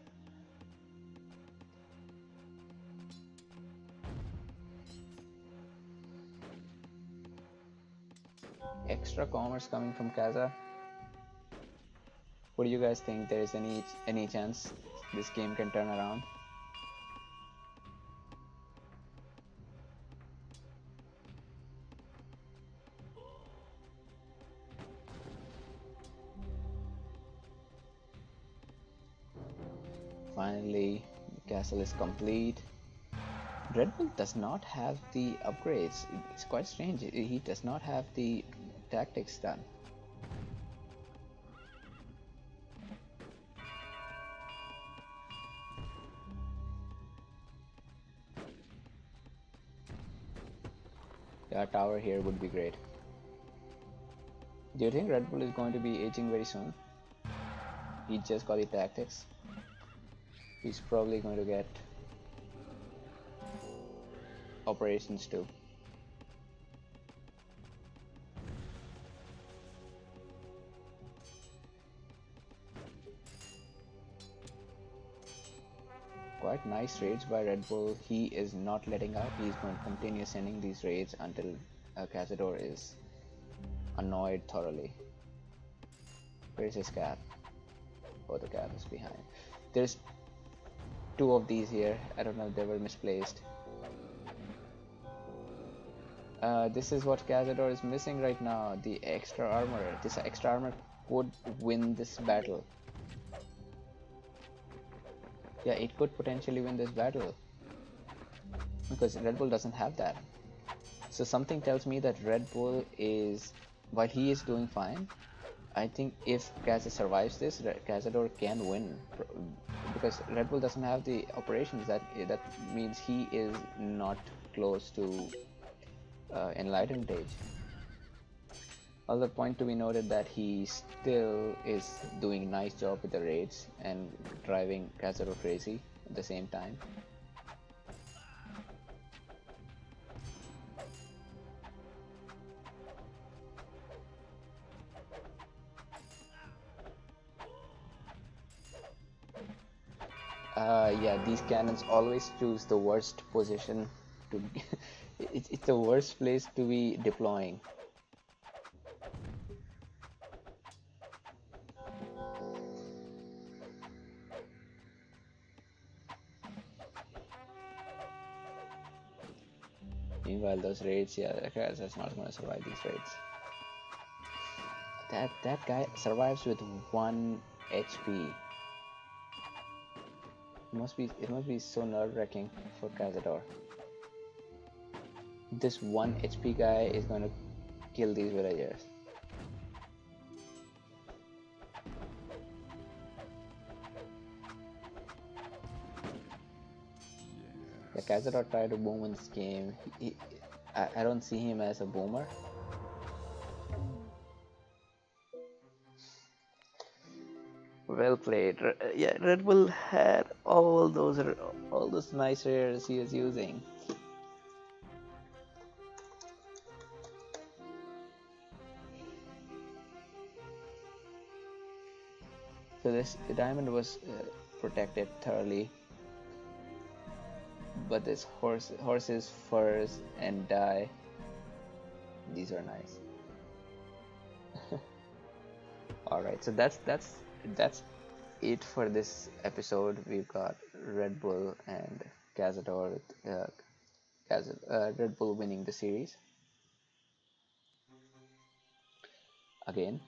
Extra commerce coming from Kaza. What do you guys think? There is any chance this game can turn around? Finally, the castle is complete. Red Bull does not have the upgrades. It's quite strange. He does not have the tactics done. Yeah, tower here would be great. Do you think Red Bull is going to be aging very soon? He just got the tactics. He's probably going to get operations too. quite nice raids by Red Bull. He is not letting up. He's going to continue sending these raids until Cazador is annoyed thoroughly. Where's his cap? Oh, the cap is behind. There's two of these here. I don't know if they were misplaced. This is what Cazador is missing right now, the extra armor. This extra armor could win this battle. Yeah, it could potentially win this battle. Because Red Bull doesn't have that. So something tells me that Red Bull is, while he is doing fine, I think if Kaz survives this, Cazador can win. Because Red Bull doesn't have the operations, that means he is not close to enlightened age. Other point to be noted that he still is doing a nice job with the raids and driving Cazador crazy at the same time. Yeah, these cannons always choose the worst position to it's the worst place to be deploying. Meanwhile, those raids, yeah, Kaz not going to survive these raids. That guy survives with 1 HP. It must be so nerve-wracking for Cazador. This 1 HP guy is going to kill these villagers. The Cazador tried to boom in this game. I don't see him as a boomer. Well played. Yeah, Red Bull had all those nice rares he was using. So the diamond was protected thoroughly, but this horses, furs, and dye, these are nice. All right, so that's it for this episode. We've got Red Bull and Cazador, Red Bull winning the series again.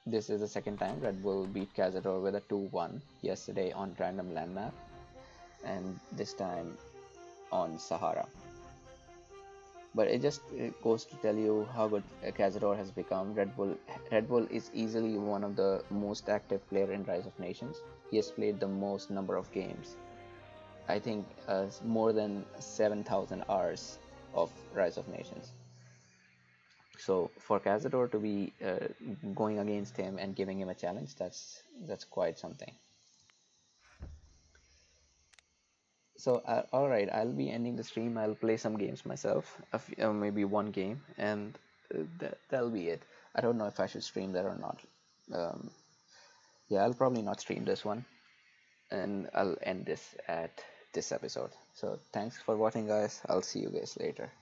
This is the second time Red Bull beat Cazador with a 2-1 yesterday on random landmap, and this time on Sahara. But it goes to tell you how good Cazador has become. Red Bull is easily one of the most active player in Rise of Nations. He has played the most number of games. I think more than 7,000 hours of Rise of Nations. So for Cazador to be going against him and giving him a challenge, that's quite something. So all right, I'll be ending the stream. I'll play some games myself, maybe one game, and that'll be it. I don't know if I should stream that or not. Yeah, I'll probably not stream this one, and I'll end this at this episode. So thanks for watching, guys. I'll see you guys later.